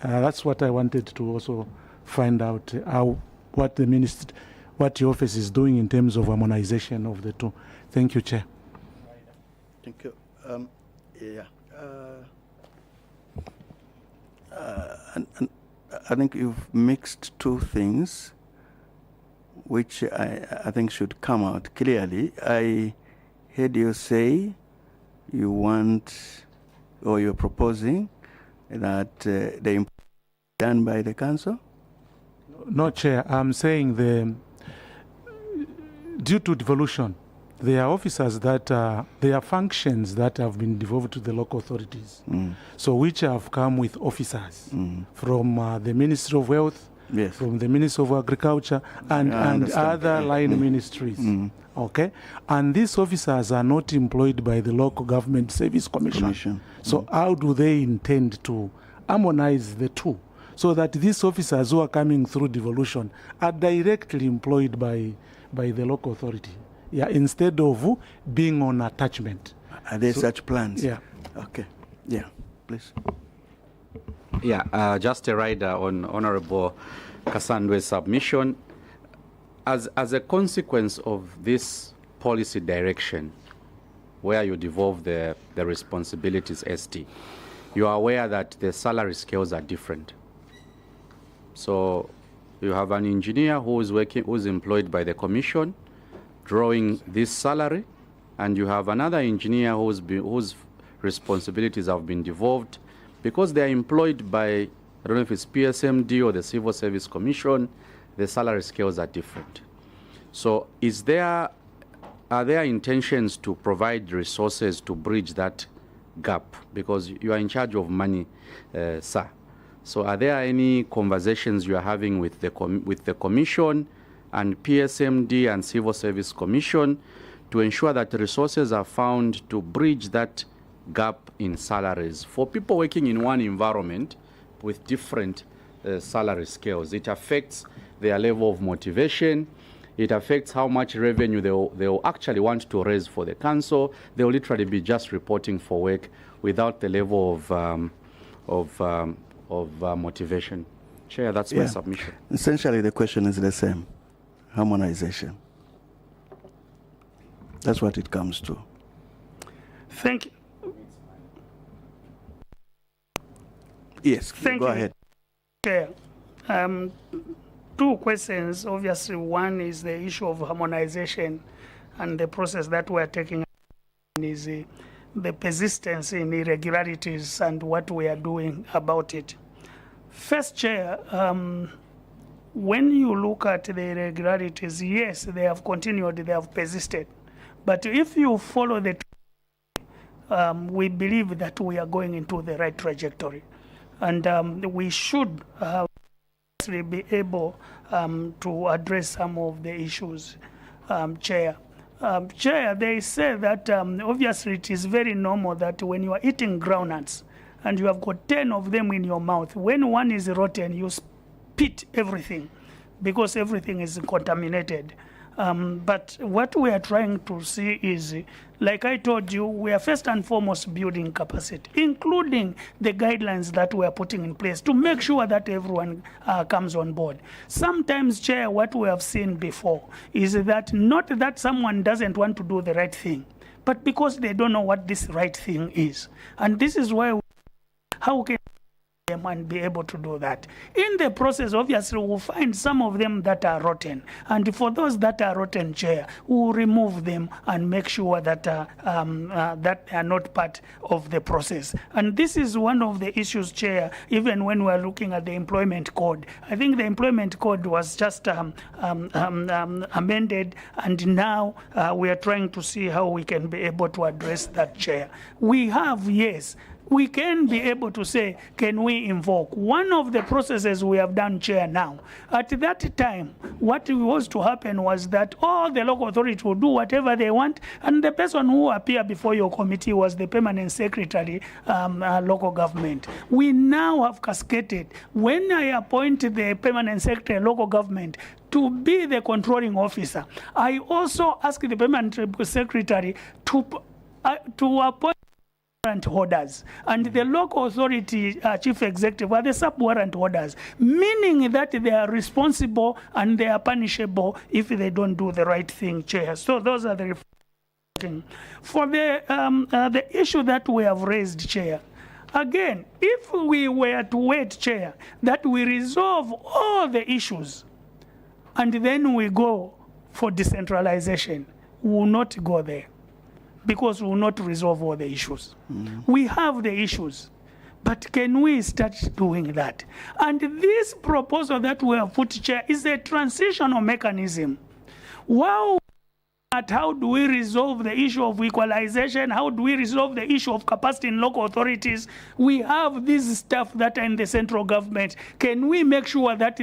That's what I wanted to also find out, what your office is doing in terms of harmonization of the two. Thank you, Chair. Thank you. And I think you've mixed two things, which I think should come out clearly. I heard you say you want, or you're proposing that the done by the council? No, Chair. I'm saying due to devolution, there are officers that there are functions that have been devolved to the local authorities. So which have come with officers from the Ministry of Health, Yes. from the Ministry of Agriculture, and other line ministries. Okay, and these officers are not employed by the Local Government Service Commission. So how do they intend to harmonize the two, so that these officers who are coming through devolution are directly employed by the local authority, instead of being on attachment? Are there such plans? Yeah. Okay. Yeah, please. Yeah, just a rider on Honorable Kasandwe's submission. As a consequence of this policy direction, where you devolve the responsibilities, ST, you are aware that the salary scales are different. So you have an engineer who's employed by the commission, drawing this salary, and you have another engineer whose responsibilities have been devolved because they are employed by, I don't know if it's PSMD or the Civil Service Commission. The salary scales are different. So are there intentions to provide resources to bridge that gap? Because you are in charge of money, sir. So are there any conversations you are having with the commission and PSMD and Civil Service Commission to ensure that resources are found to bridge that gap in salaries for people working in one environment with different salary scales? It affects their level of motivation. It affects how much revenue they'll actually want to raise for the council. They'll literally be just reporting for work without the level of motivation. Chair, that's my submission. Essentially, the question is the same: harmonization. That's what it comes to. Thank you. Yes, Thank go you, ahead. Chair. Two questions. Obviously, one is the issue of harmonization, and the process that we're taking is the persistence in irregularities and what we are doing about it. First, Chair, when you look at the irregularities, yes, they have continued, they have persisted. But if you follow the we believe that we are going into the right trajectory. And we should be able to address some of the issues, Chair. Chair, they say that obviously it is very normal that when you are eating groundnuts and you have got 10 of them in your mouth, when one is rotten, you spit everything because everything is contaminated. But what we are trying to see is, like I told you, we are first and foremost building capacity, including the guidelines that we are putting in place to make sure that everyone comes on board. Sometimes, Chair, what we have seen before is that not that someone doesn't want to do the right thing, but because they don't know what this right thing is. And this is why how can and be able to do that. In the process, obviously, we'll find some of them that are rotten. And for those that are rotten, Chair, we'll remove them and make sure that that are not part of the process. And this is one of the issues, Chair, even when we're looking at the employment code. I think the employment code was just amended, and now we are trying to see how we can be able to address that, Chair. We have, yes, we can be able to say, can we invoke? One of the processes we have done, Chair, now, at that time, what was to happen was that all the local authorities will do whatever they want, and the person who appeared before your committee was the permanent secretary, local government. We now have cascaded. When I appoint the permanent secretary, local government, to be the controlling officer, I also ask the permanent secretary to appoint warrant holders, and the local authority chief executive are the sub-warrant holders, meaning that they are responsible and they are punishable if they don't do the right thing, Chair. So those are the for the issue that we have raised, Chair. Again, if we were to wait, Chair, that we resolve all the issues and then we go for decentralization, we will not go there, because we will not resolve all the issues. We have the issues, but can we start doing that? And this proposal that we have put, Chair, is a transitional mechanism. Wow. At how do we resolve the issue of equalization? How do we resolve the issue of capacity in local authorities? We have this stuff that are in the central government. Can we make sure that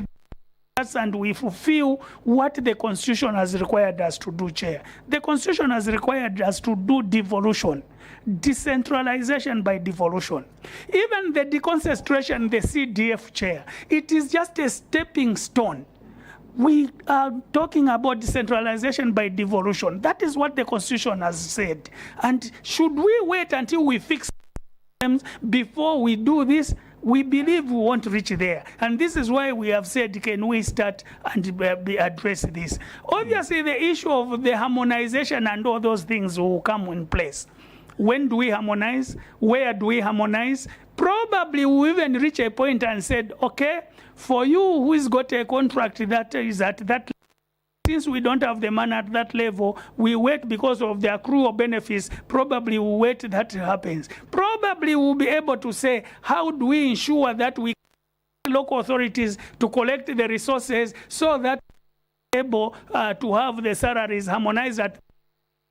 and we fulfill what the Constitution has required us to do, Chair? The Constitution has required us to do devolution, decentralization by devolution. Even the deconcentration, the CDF, Chair, it is just a stepping stone. We are talking about decentralization by devolution. That is what the Constitution has said. And should we wait until we fix them before we do this? We believe we won't reach there. And this is why we have said, can we start and address this? Obviously, the issue of the harmonization and all those things will come in place. When do we harmonize? Where do we harmonize? Probably we'll even reach a point and said, okay, for you who's got a contract that is at that, since we don't have the money at that level, we wait because of the accrual benefits. Probably we'll wait that happens. Probably we'll be able to say, how do we ensure that we local authorities to collect the resources so that we're able to have the salaries harmonized at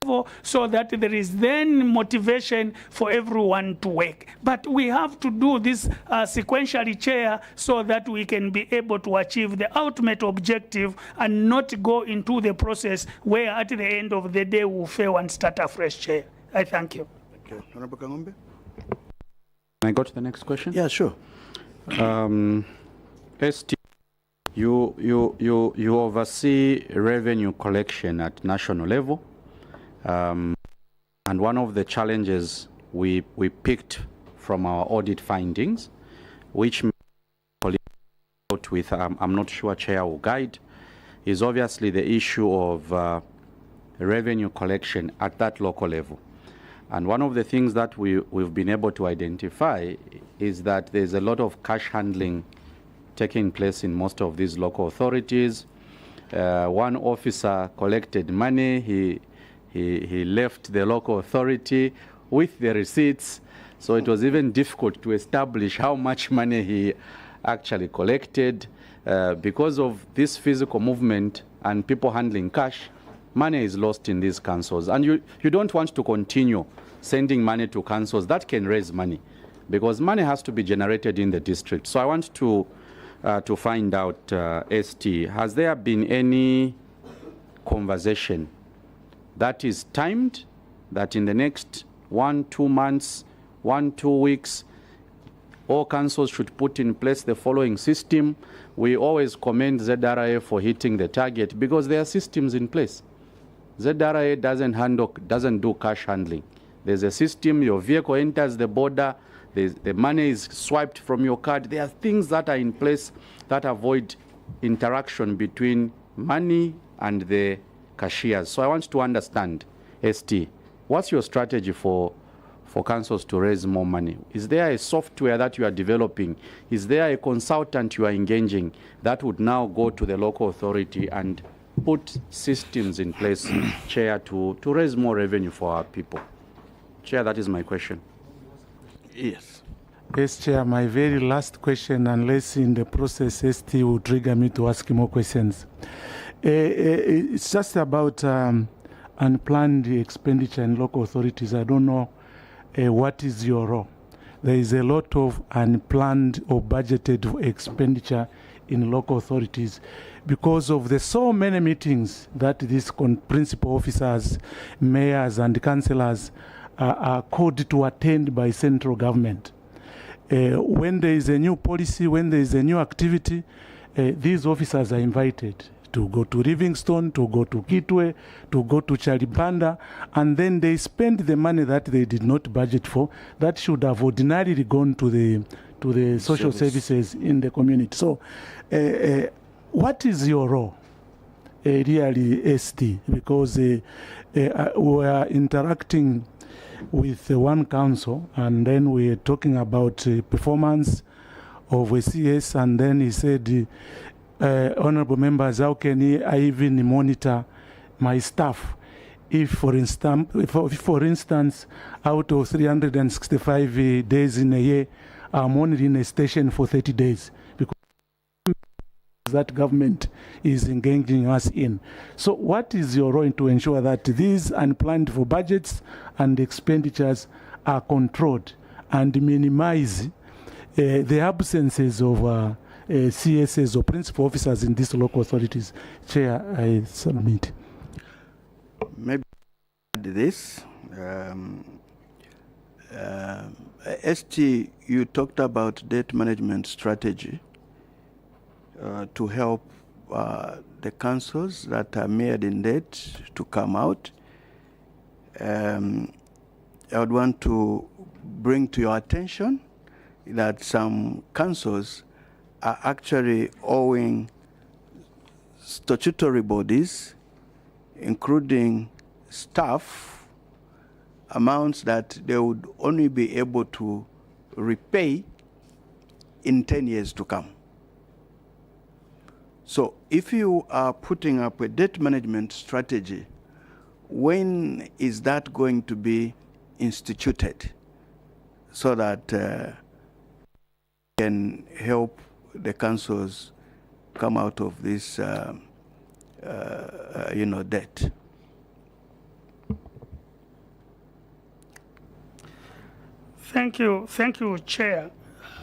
level, so that there is then motivation for everyone to work. But we have to do this sequentially, Chair, so that we can be able to achieve the ultimate objective and not go into the process where at the end of the day we'll fail and start afresh, Chair. I thank you. Okay. Honorable Kangombe? Can I go to the next question? Yeah, sure. ST, you oversee revenue collection at national level. And one of the challenges we picked from our audit findings, which with I'm not sure Chair will guide, is obviously the issue of revenue collection at that local level. And one of the things that we've been able to identify is that there's a lot of cash handling taking place in most of these local authorities. One officer collected money, he left the local authority with the receipts, so it was even difficult to establish how much money he actually collected. Because of this physical movement and people handling cash, money is lost in these councils. And you don't want to continue sending money to councils that can raise money, because money has to be generated in the district. So I want to find out, ST, has there been any conversation that is timed, that in the next 1-2 months, 1-2 weeks, all councils should put in place the following system? We always commend ZRA for hitting the target because there are systems in place. ZRA doesn't do cash handling. There's a system, your vehicle enters the border, the money is swiped from your card. There are things that are in place that avoid interaction between money and the cashiers. So I want to understand, ST, what's your strategy for councils to raise more money? Is there a software that you are developing? Is there a consultant you are engaging that would now go to the local authority and put systems in place, Chair, to raise more revenue for our people? Chair, that is my question. Yes. Yes, Chair, my very last question, unless in the process ST will trigger me to ask more questions. It's just about unplanned expenditure in local authorities. I don't know what is your role. there is a lot of unplanned or budgeted expenditure in local authorities because of the so many meetings that these principal officers, mayors and councillors are called to attend by central government. When there is a new policy, when there is a new activity, these officers are invited to go to Livingstone, to go to Kitwe, to go to Charibanda, and then they spend the money that they did not budget for, that should have ordinarily gone to the social services in the community. So, what is your role, really, ST? Because we are interacting with one council, and then we're talking about performance of a CS, and then he said, honorable members, how can I even monitor my staff if, for instance, out of 365 days in a year, I'm only in a station for 30 days? Because that government is engaging us in. So what is your role to ensure that these unplanned for budgets and expenditures are controlled and minimize the absences of CSs or principal officers in these local authorities? Chair, I submit. Maybe this. ST, you talked about debt management strategy to help the councils that are mired in debt to come out. I would want to bring to your attention that some councils are actually owing statutory bodies, including staff, amounts that they would only be able to repay in 10 years to come. So if you are putting up a debt management strategy, when is that going to be instituted so that can help the councils come out of this, debt? Thank you, Chair.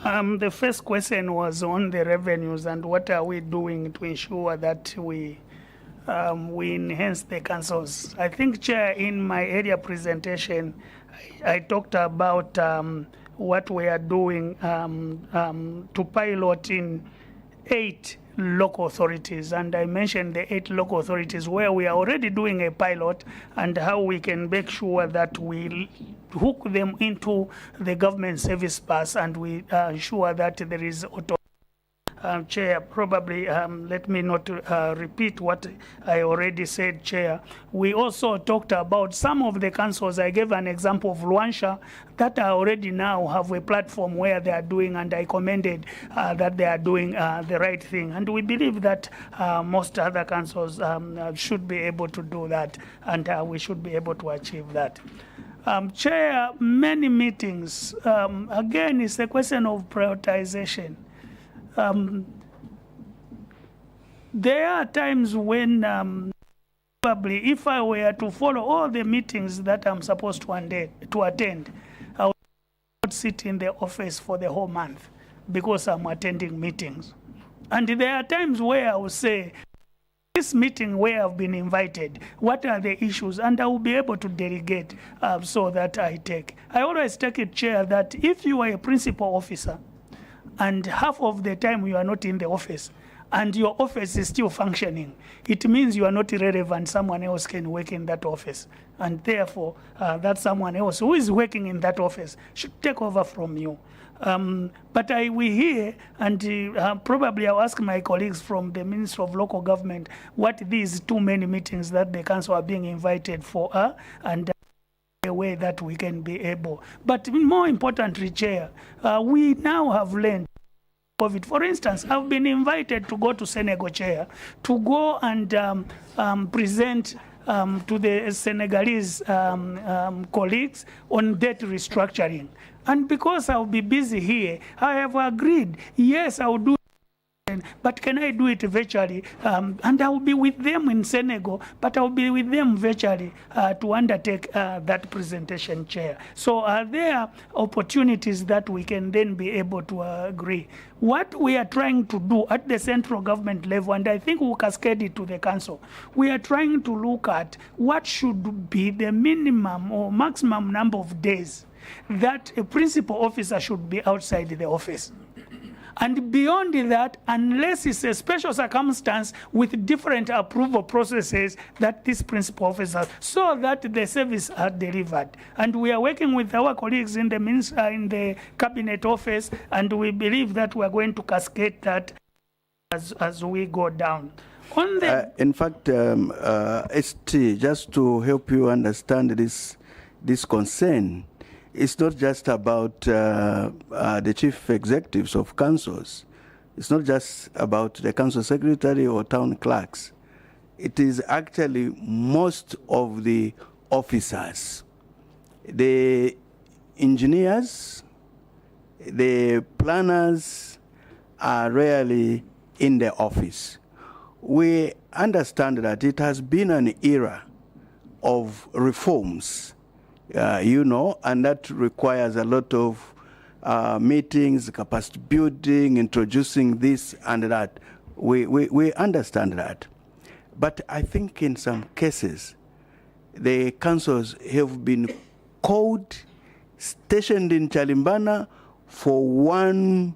The first question was on the revenues and what are we doing to ensure that we enhance the councils. I think, Chair, in my earlier presentation, I talked about what we are doing to pilot in 8 local authorities, and I mentioned the 8 local authorities where we are already doing a pilot and how we can make sure that we hook them into the government service bus and we ensure that there is auto. Chair, probably let me not repeat what I already said, Chair. We also talked about some of the councils. I gave an example of Luansha that are already now have a platform where they are doing, and I commended that they are doing the right thing. And we believe that most other councils should be able to do that, and we should be able to achieve that. Chair, many meetings, again, it's a question of prioritization. There are times when probably if I were to follow all the meetings that I'm supposed to attend, I would not sit in the office for the whole month because I'm attending meetings. And there are times where I will say, this meeting where I've been invited, what are the issues? And I will be able to delegate so that I take. I always take it, Chair, that if you are a principal officer, and half of the time you are not in the office, and your office is still functioning, it means you are not irrelevant. Someone else can work in that office. And therefore, that someone else who is working in that office should take over from you. But we hear, and probably I'll ask my colleagues from the Ministry of Local Government what these too many meetings that the council are being invited for are, and a way that we can be able. But more importantly, Chair, we now have learned COVID. For instance, I've been invited to go to Senegal, Chair, to go and present to the Senegalese colleagues on debt restructuring. And because I'll be busy here, I have agreed, yes, I'll do saying, but can I do it virtually? And I will be with them in Senegal, but I will be with them virtually to undertake that presentation, Chair. So are there opportunities that we can then be able to agree? What we are trying to do at the central government level, and I think we'll cascade it to the council, we are trying to look at what should be the minimum or maximum number of days that a principal officer should be outside the office. And beyond that, unless it's a special circumstance with different approval processes that this principal officer, so that the service are delivered. And we are working with our colleagues in the cabinet office, and we believe that we are going to cascade that as we go down. On the in fact, ST, just to help you understand this concern, it's not just about the chief executives of councils. It's not just about the council secretary or town clerks. It is actually most of the officers, the engineers, the planners are rarely in the office. We understand that it has been an era of reforms, and that requires a lot of meetings, capacity building, introducing this and that. We understand that. But I think in some cases, the councils have been called, stationed in Chalimbana for 1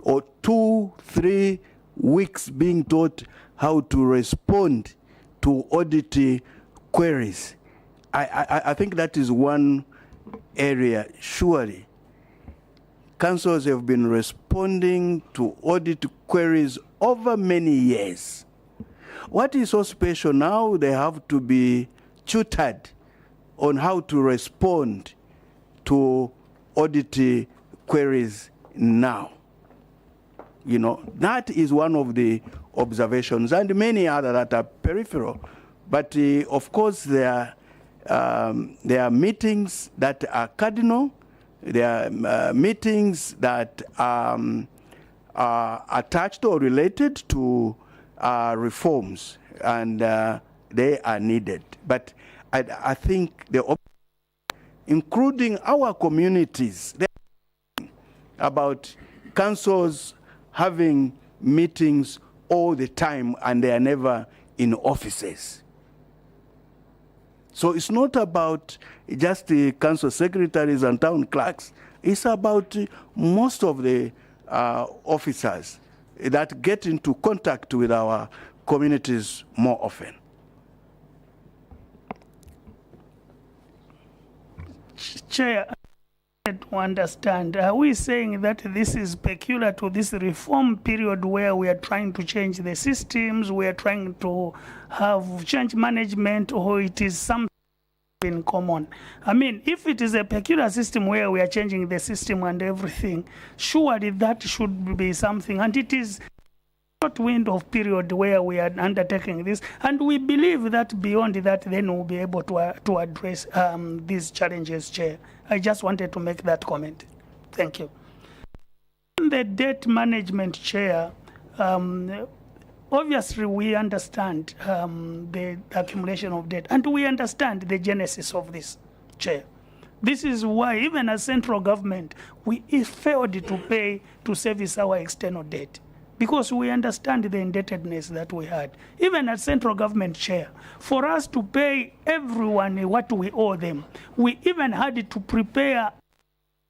or 2, 3 weeks being taught how to respond to audit queries. I think that is one area, surely. Councils have been responding to audit queries over many years. What is so special now? They have to be tutored on how to respond to audit queries now. That is one of the observations, and many other that are peripheral. But of course, there are meetings that are cardinal. There are meetings that are attached or related to reforms, and they are needed. But I think including our communities, about councils having meetings all the time and they are never in offices. So it's not about just the council secretaries and town clerks. It's about most of the officers that get into contact with our communities more often. Chair, to understand, are we saying that this is peculiar to this reform period where we are trying to change the systems, we are trying to have change management, or it is something in common? I mean, if it is a peculiar system where we are changing the system and everything, surely that should be something, and it is short window of period where we are undertaking this, and we believe that beyond that then we'll be able to address these challenges, Chair. I just wanted to make that comment. Thank you. On the debt management, Chair, obviously we understand the accumulation of debt, and we understand the genesis of this, Chair. This is why even as central government, we failed to pay to service our external debt, because we understand the indebtedness that we had. Even as central government, Chair, for us to pay everyone what we owe them, we even had to prepare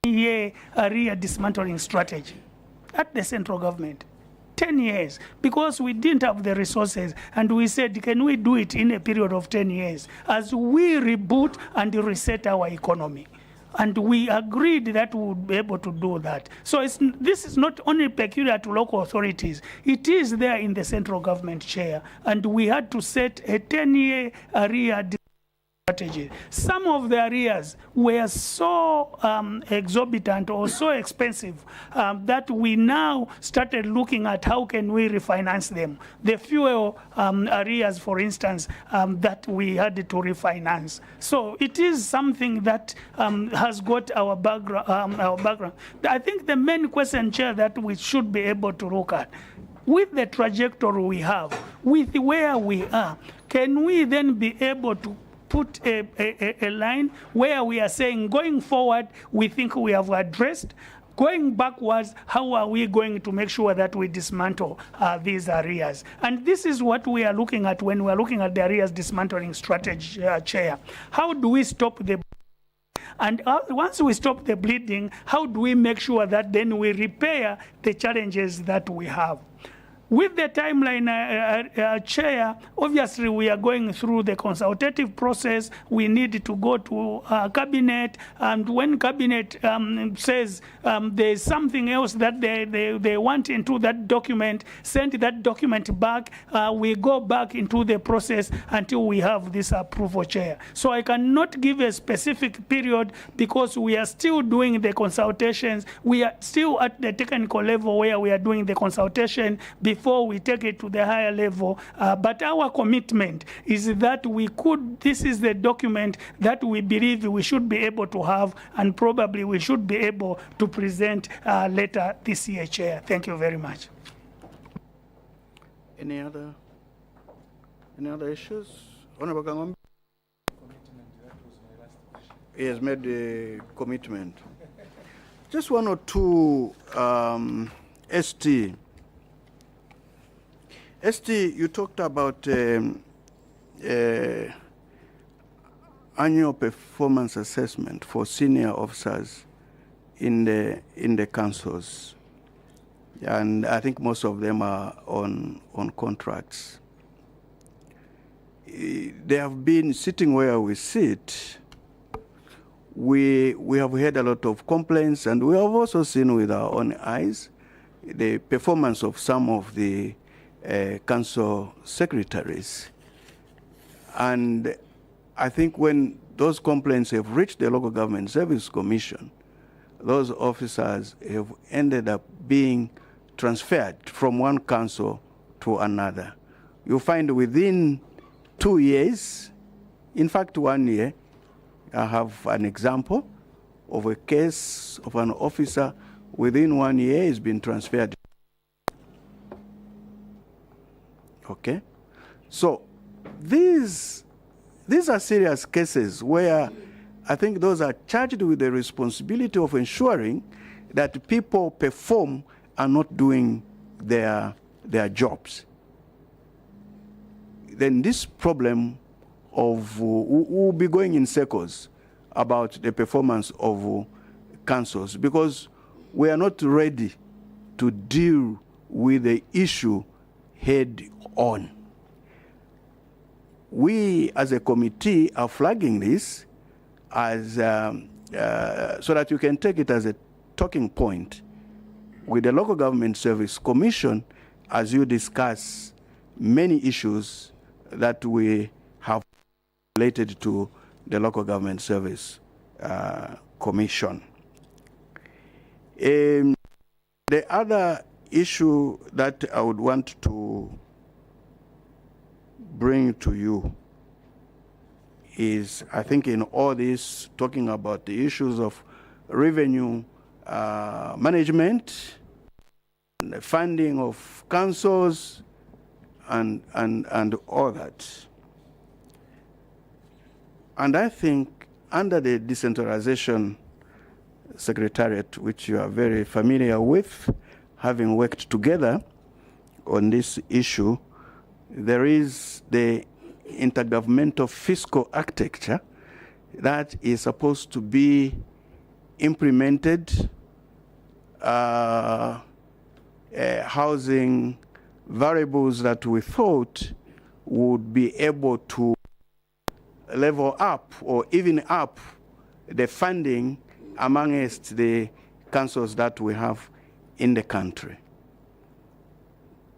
a area dismantling strategy at the central government. 10 years, because we didn't have the resources, and we said, can we do it in a period of 10 years as we reboot and reset our economy? And we agreed that we would be able to do that. So this is not only peculiar to local authorities, it is there in the central government, Chair, and we had to set a 10-year area strategy. Some of the areas were so exorbitant or so expensive that we now started looking at how can we refinance them. The fuel areas, for instance, that we had to refinance. So it is something that has got our background. I think the main question, Chair, that we should be able to look at, with the trajectory we have, with where we are, can we then be able to put a line where we are saying, going forward, we think we have addressed. Going backwards, how are we going to make sure that we dismantle these areas? And this is what we are looking at when we are looking at the areas dismantling strategy, Chair. How do we stop the and once we stop the bleeding, how do we make sure that then we repair the challenges that we have? With the timeline, Chair, obviously we are going through the consultative process. We need to go to Cabinet, and when Cabinet says there's something else that they want into that document, send that document back, we go back into the process until we have this approval, Chair. So I cannot give a specific period because we are still doing the consultations. We are still at the technical level where we are doing the consultation before we take it to the higher level. But our commitment is that this is the document that we believe we should be able to have, and probably we should be able to present later this year, Chair. Thank you very much. Any other issues? Honorable Kangombe? He has made a commitment. Just one or two ST. ST, you talked about annual performance assessment for senior officers in the councils, and I think most of them are on contracts. They have been sitting where we sit. We have heard a lot of complaints, and we have also seen with our own eyes the performance of some of the council secretaries. And I think when those complaints have reached the Local Government Service Commission, those officers have ended up being transferred from one council to another. You find within 2 years, in fact 1 year, I have an example of a case of an officer within 1 year has been transferred. Okay, so these are serious cases where I think those are charged with the responsibility of ensuring that people perform and not doing their jobs. Then this problem of we'll be going in circles about the performance of councils because we are not ready to deal with the issue head on. We as a committee are flagging this as so that you can take it as a talking point with the Local Government Service Commission as you discuss many issues that we have related to the Local Government Service Commission. The other issue that I would want to bring to you is, I think in all this, talking about the issues of revenue management, and the funding of councils, and all that. And I think under the Decentralization Secretariat, which you are very familiar with, having worked together on this issue, there is the intergovernmental fiscal architecture that is supposed to be implemented, housing variables that we thought would be able to level up or even up the funding amongst the councils that we have in the country.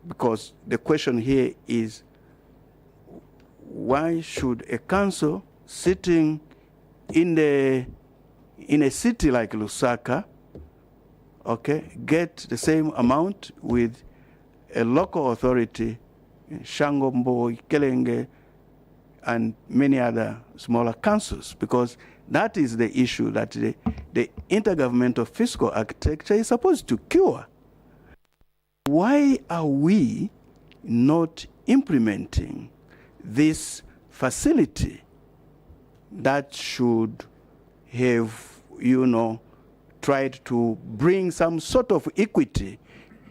Because the question here is, why should a council sitting in a city like Lusaka, okay, get the same amount with a local authority, Shangombo, Kelenge, and many other smaller councils? Because that is the issue that the intergovernmental fiscal architecture is supposed to cure. Why are we not implementing this facility that should have, tried to bring some sort of equity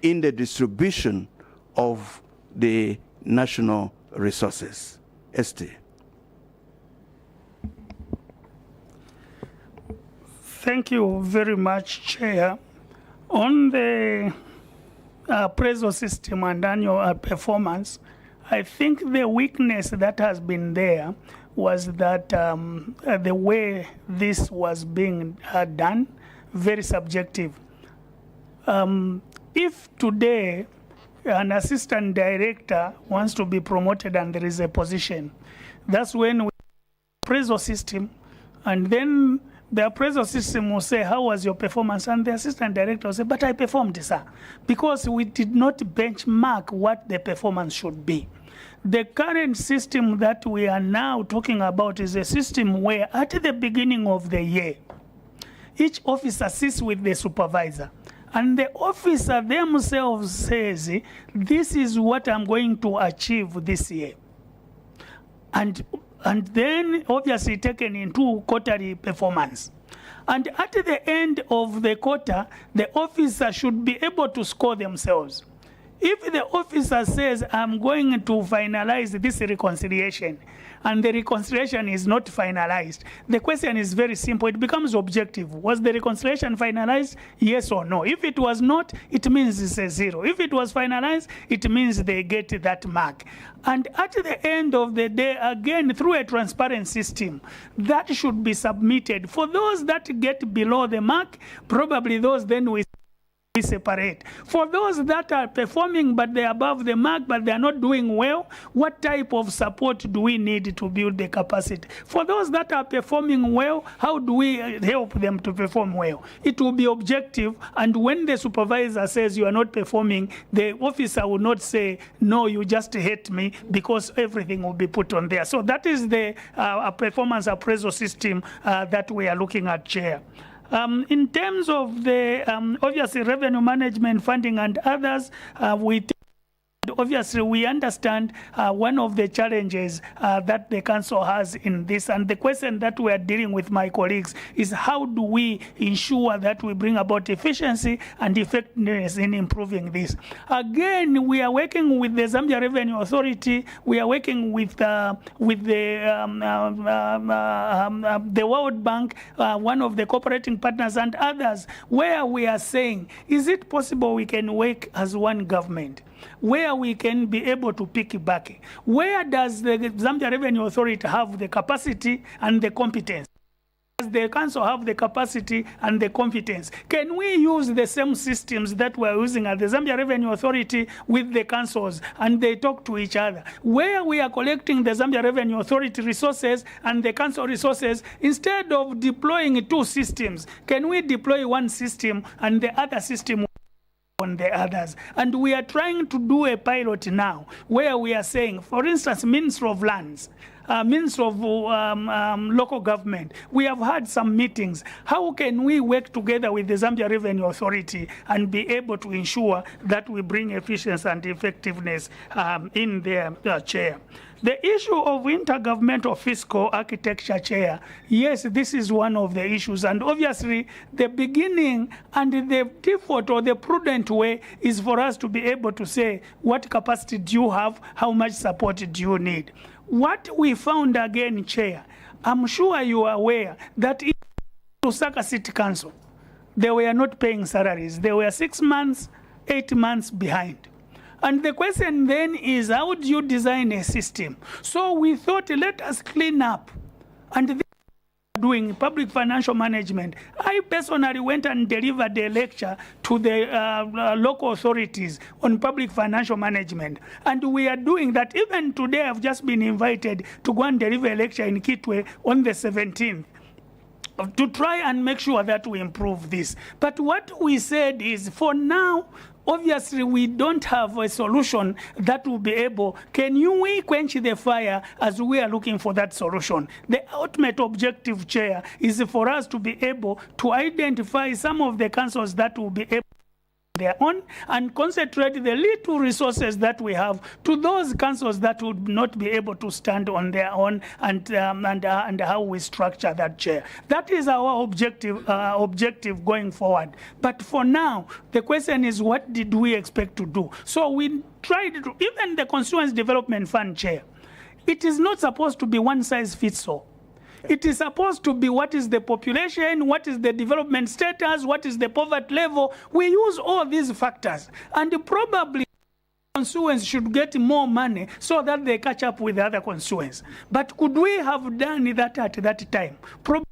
in the distribution of the national resources? ST. Thank you very much, Chair. On the appraisal system and annual performance, I think the weakness that has been there was that the way this was being done, very subjective. If today an assistant director wants to be promoted and there is a position, that's when we appraisal system, and then the appraisal system will say, how was your performance? And the assistant director will say, but I performed, sir, because we did not benchmark what the performance should be. The current system that we are now talking about is a system where at the beginning of the year, each officer sits with the supervisor, and the officer themselves says, this is what I'm going to achieve this year. And then obviously taken into quarterly performance. And at the end of the quarter, the officer should be able to score themselves. If the officer says, I'm going to finalize this reconciliation, and the reconciliation is not finalized, the question is very simple. It becomes objective. Was the reconciliation finalized? Yes or no? If it was not, it means it's a 0. If it was finalized, it means they get that mark. And at the end of the day, again, through a transparent system, that should be submitted. For those that get below the mark, probably those then we separate. For those that are performing but they're above the mark but they're not doing well, what type of support do we need to build the capacity? For those that are performing well, how do we help them to perform well? It will be objective, and when the supervisor says you are not performing, the officer will not say, no, you just hate me, because everything will be put on there. So that is the performance appraisal system that we are looking at, Chair. In terms of the obviously revenue management funding and others, obviously we understand one of the challenges that the council has in this, and the question that we are dealing with, my colleagues, is how do we ensure that we bring about efficiency and effectiveness in improving this? Again, we are working with the Zambia Revenue Authority. We are working with the World Bank, one of the cooperating partners, and others, where we are saying, is it possible we can work as one government, where we can be able to pick back? Where does the Zambia Revenue Authority have the capacity and the competence? Does the council have the capacity and the competence? Can we use the same systems that we're using at the Zambia Revenue Authority with the councils, and they talk to each other? Where we are collecting the Zambia Revenue Authority resources and the council resources, instead of deploying two systems, can we deploy one system and the other system on the others? And we are trying to do a pilot now where we are saying, for instance, Minister of Lands, Minister of Local Government, we have had some meetings. How can we work together with the Zambia Revenue Authority and be able to ensure that we bring efficiency and effectiveness in their Chair? The issue of intergovernmental fiscal architecture, Chair, yes, this is one of the issues. And obviously, the beginning and the default or the prudent way is for us to be able to say, what capacity do you have? How much support do you need? What we found again, Chair, I'm sure you are aware that in Lusaka City Council, they were not paying salaries. They were 6 months, 8 months behind. And the question then is, how do you design a system? So we thought, let us clean up. And doing public financial management. I personally went and delivered a lecture to the local authorities on public financial management. And we are doing that. Even today, I've just been invited to go and deliver a lecture in Kitwe on the 17th. To try and make sure that we improve this. But what we said is, for now, obviously we don't have a solution that will be able, we quench the fire as we are looking for that solution? The ultimate objective, Chair, is for us to be able to identify some of the councils that will be able their own and concentrate the little resources that we have to those councils that would not be able to stand on their own, and how we structure that, Chair. That is our objective going forward. But for now, the question is, what did we expect to do? So we tried to, even the Constituency Development Fund, Chair, it is not supposed to be one size fits all. It is supposed to be what is the population, what is the development status, what is the poverty level. We use all these factors, and probably constituents should get more money so that they catch up with the other constituents. But could we have done that at that time? Probably,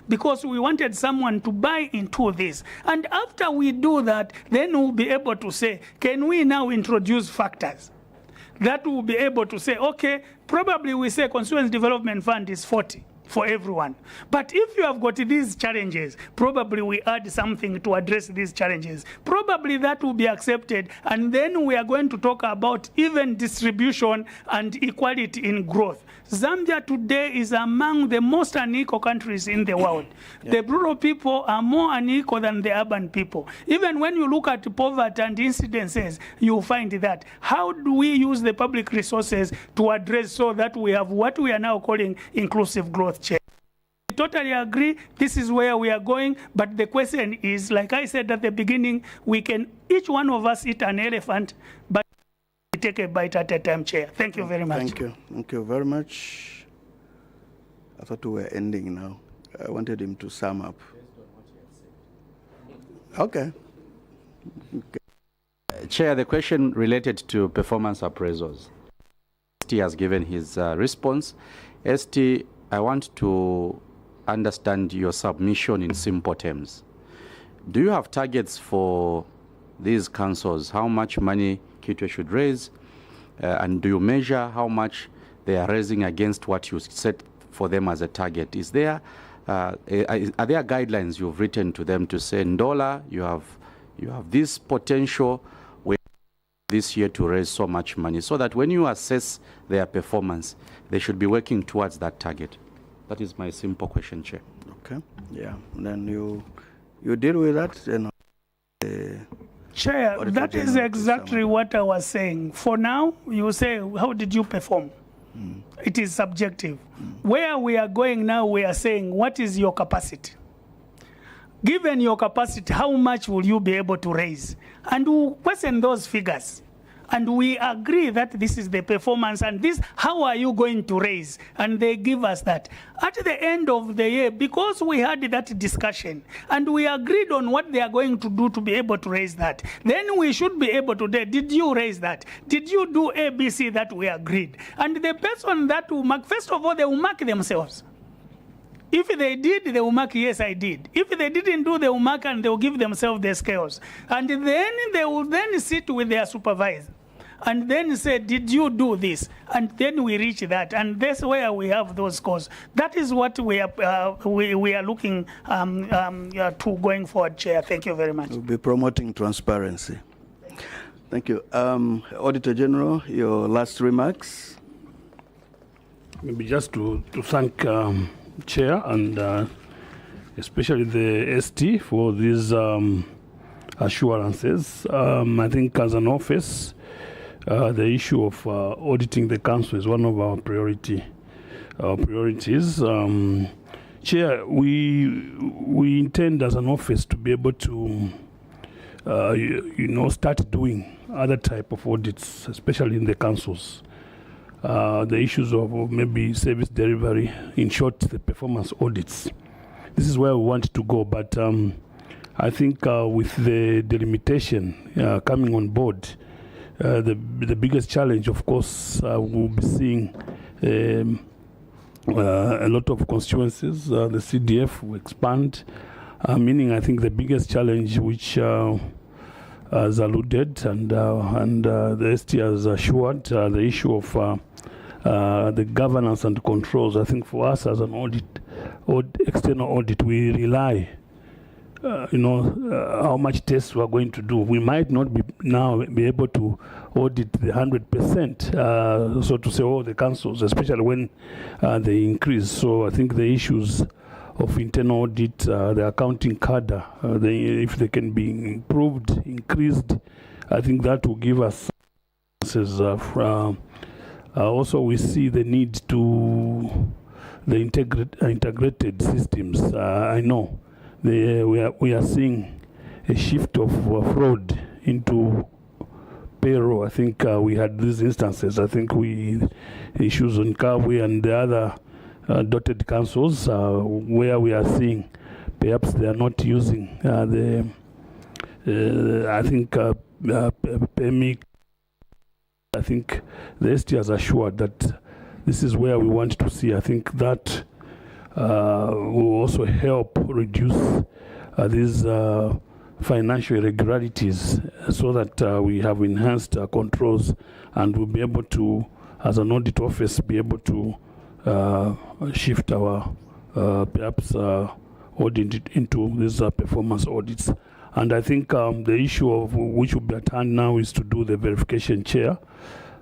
because we wanted someone to buy into this. And after we do that, then we'll be able to say, can we now introduce factors that will be able to say, okay, probably we say Constituency Development Fund is 40 for everyone. But if you have got these challenges, probably we add something to address these challenges. Probably that will be accepted, and then we are going to talk about even distribution and equality in growth. Zambia today is among the most unequal countries in the world. The rural people are more unequal than the urban people. Even when you look at poverty and incidences, you find that. How do we use the public resources to address so that we have what we are now calling inclusive growth, Chair? I totally agree. This is where we are going. But the question is, like I said at the beginning, we can, each one of us, eat an elephant, but take a bite at a time, Chair. Thank you very much. Thank you. Thank you very much. I thought we were ending now. I wanted him to sum up. Okay. Chair, the question related to performance appraisals. ST has given his response. ST, I want to understand your submission in simple terms. Do you have targets for these councils? How much money Kitwe should raise? And do you measure how much they are raising against what you set for them as a target? Is there, are there guidelines you've written to them to say, Ndola, you have this potential this year to raise so much money, so that when you assess their performance, they should be working towards that target? That is my simple question, Chair. Okay. Yeah. And then you deal with that. Then, Chair, that is exactly what I was saying. For now, you say, how did you perform? It is subjective. Where we are going now, we are saying, what is your capacity? Given your capacity, how much will you be able to raise? And we'll question those figures. And we agree that this is the performance, and this, how are you going to raise? And they give us that. At the end of the year, because we had that discussion, and we agreed on what they are going to do to be able to raise that, then we should be able to say, did you raise that? Did you do ABC that we agreed? And the person that will mark, first of all, they will mark themselves. If they did, they will mark, yes, I did. If they didn't do, they will mark and they will give themselves the scales. And then they will then sit with their supervisor and then say, did you do this? And then we reach that. And that's where we have those scores. That is what we are looking to going forward, Chair. Thank you very much. We'll be promoting transparency. Thank you. Auditor General, your last remarks. Maybe just to thank Chair and especially the ST for these assurances. I think as an office, the issue of auditing the council is one of our priorities. Chair, we intend as an office to be able to start doing other type of audits, especially in the councils. The issues of maybe service delivery, in short, the performance audits. This is where we want to go, but I think with the delimitation coming on board, the biggest challenge, of course, we'll be seeing a lot of constituencies. The CDF will expand, meaning I think the biggest challenge which has alluded and the ST has assured the issue of the governance and controls. I think for us as an external audit, we rely, how much tests we are going to do. We might not be able to audit the 100%, so to say, all the councils, especially when they increase. So I think the issues of internal audit, the accounting cadre, if they can be improved, increased, I think that will give us chances. Also, we see the need to the integrated systems. I know we are seeing a shift of fraud into payroll. I think we had these instances. I think issues on Kawi and the other dotted councils where we are seeing perhaps they are not using I think PEMIC. I think the ST has assured that this is where we want to see. I think that will also help reduce these financial irregularities so that we have enhanced controls and we'll be able to, as an audit office, be able to shift our perhaps audit into these performance audits. And I think the issue of which will be at hand now is to do the verification chair.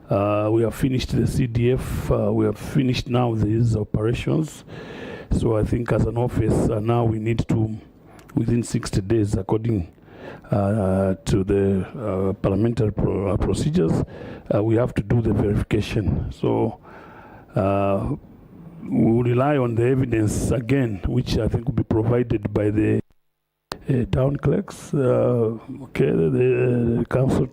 We have finished the CDF, we have finished now these operations. So I think as an office now we need to, within 60 days, according to the parliamentary procedures, we have to do the verification. So we will rely on the evidence again, which I think will be provided by the town clerks, okay, the council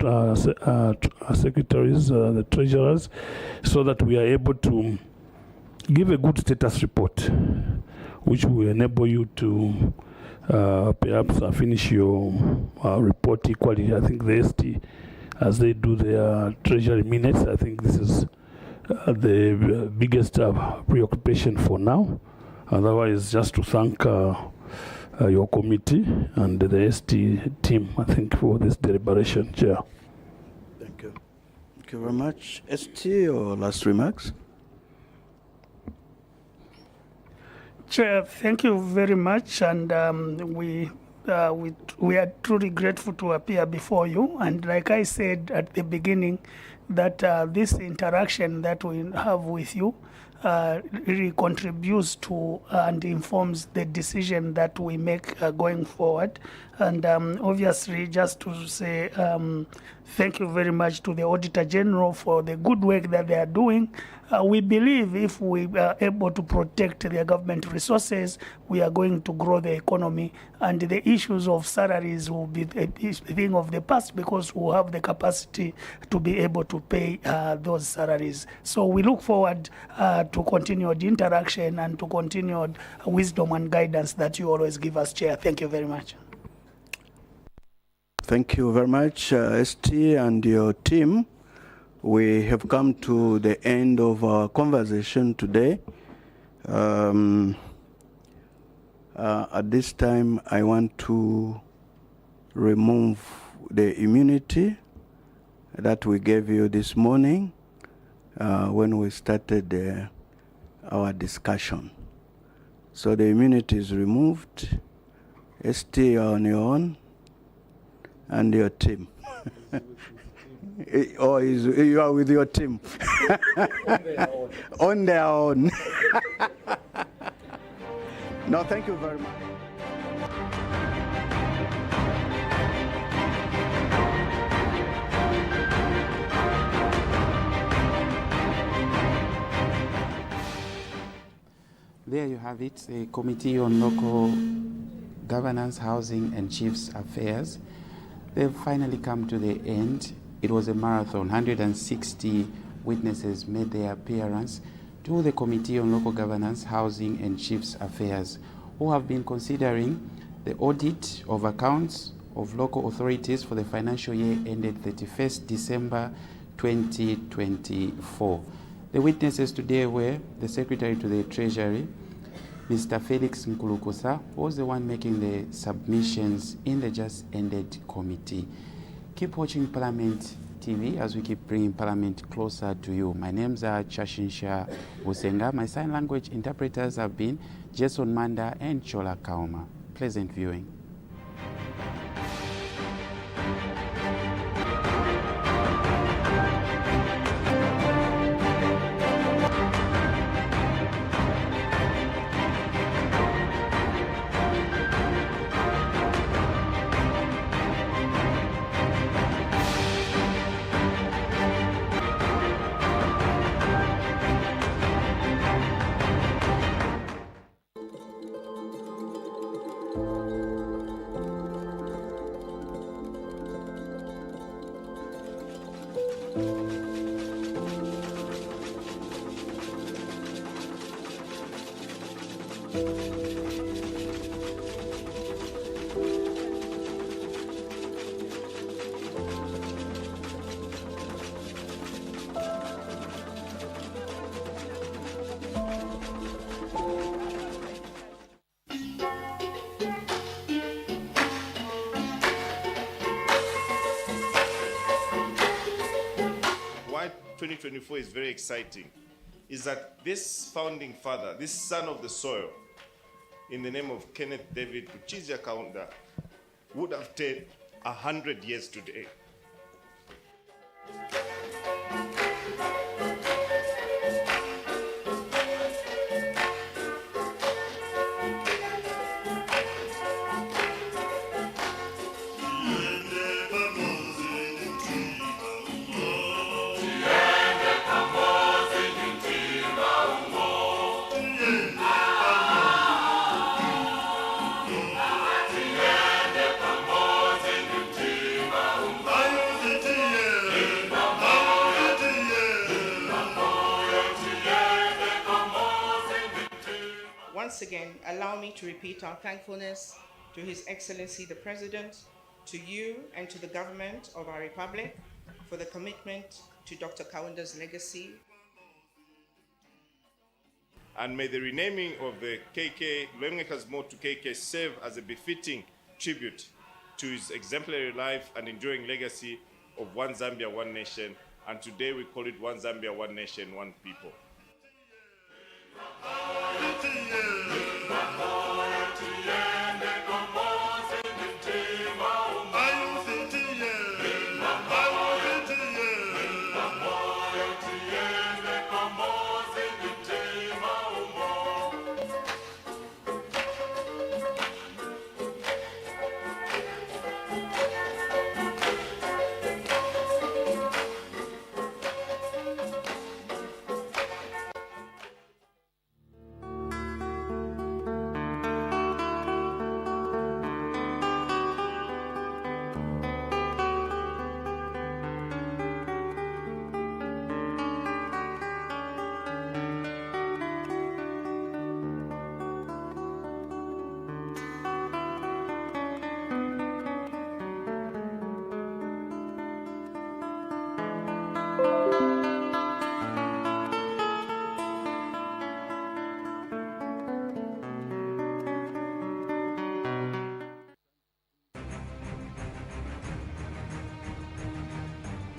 secretaries, the treasurers, so that we are able to give a good status report, which will enable you to perhaps finish your report equally. I think the ST, as they do their treasury minutes, I think this is the biggest preoccupation for now. Otherwise, just to thank your committee and the ST team, I think, for this deliberation, Chair. Thank you. Thank you very much. ST, or last remarks? Chair, thank you very much, and we are truly grateful to appear before you. And like I said at the beginning, that this interaction that we have with you really contributes to and informs the decision that we make going forward. And obviously, just to say thank you very much to the Auditor General for the good work that they are doing. We believe if we are able to protect the government resources, we are going to grow the economy, and the issues of salaries will be a thing of the past because we'll have the capacity to be able to pay those salaries. So we look forward to continued interaction and to continued wisdom and guidance that you always give us, Chair. Thank you very much. Thank you very much, ST and your team. We have come to the end of our conversation today. At this time, I want to remove the immunity that we gave you this morning when we started our discussion. So the immunity is removed. ST on your own and your team. Or you are with your team? On their own. No, thank you very much. There you have it, the Committee on Local Governance, Housing and Chiefs Affairs. They've finally come to the end. It was a marathon. 160 witnesses made their appearance to the Committee on Local Governance, Housing and Chiefs Affairs, who have been considering the audit of accounts of local authorities for the financial year ended 31st December 2024. The witnesses today were the Secretary to the Treasury, Mr. Felix Nkulukusa, who was the one making the submissions in the just ended committee. Keep watching Parliament TV as we keep bringing Parliament closer to you. My name's Chashinsha Usenga. My sign language interpreters have been Jason Manda and Chola Kauma. Pleasant viewing. Why 2024 is very exciting is that this founding father, this son of the soil, in the name of Kenneth David Kuchizya Kaunda, would have taken 100 years today. Once again, allow me to repeat our thankfulness to His Excellency the President, to you and to the government of our Republic for the commitment to Dr. Kaunda's legacy. And may the renaming of the KK, Lwemngeka's More to KK, serve as a befitting tribute to his exemplary life and enduring legacy of One Zambia, One Nation. And today we call it One Zambia, One Nation, One People.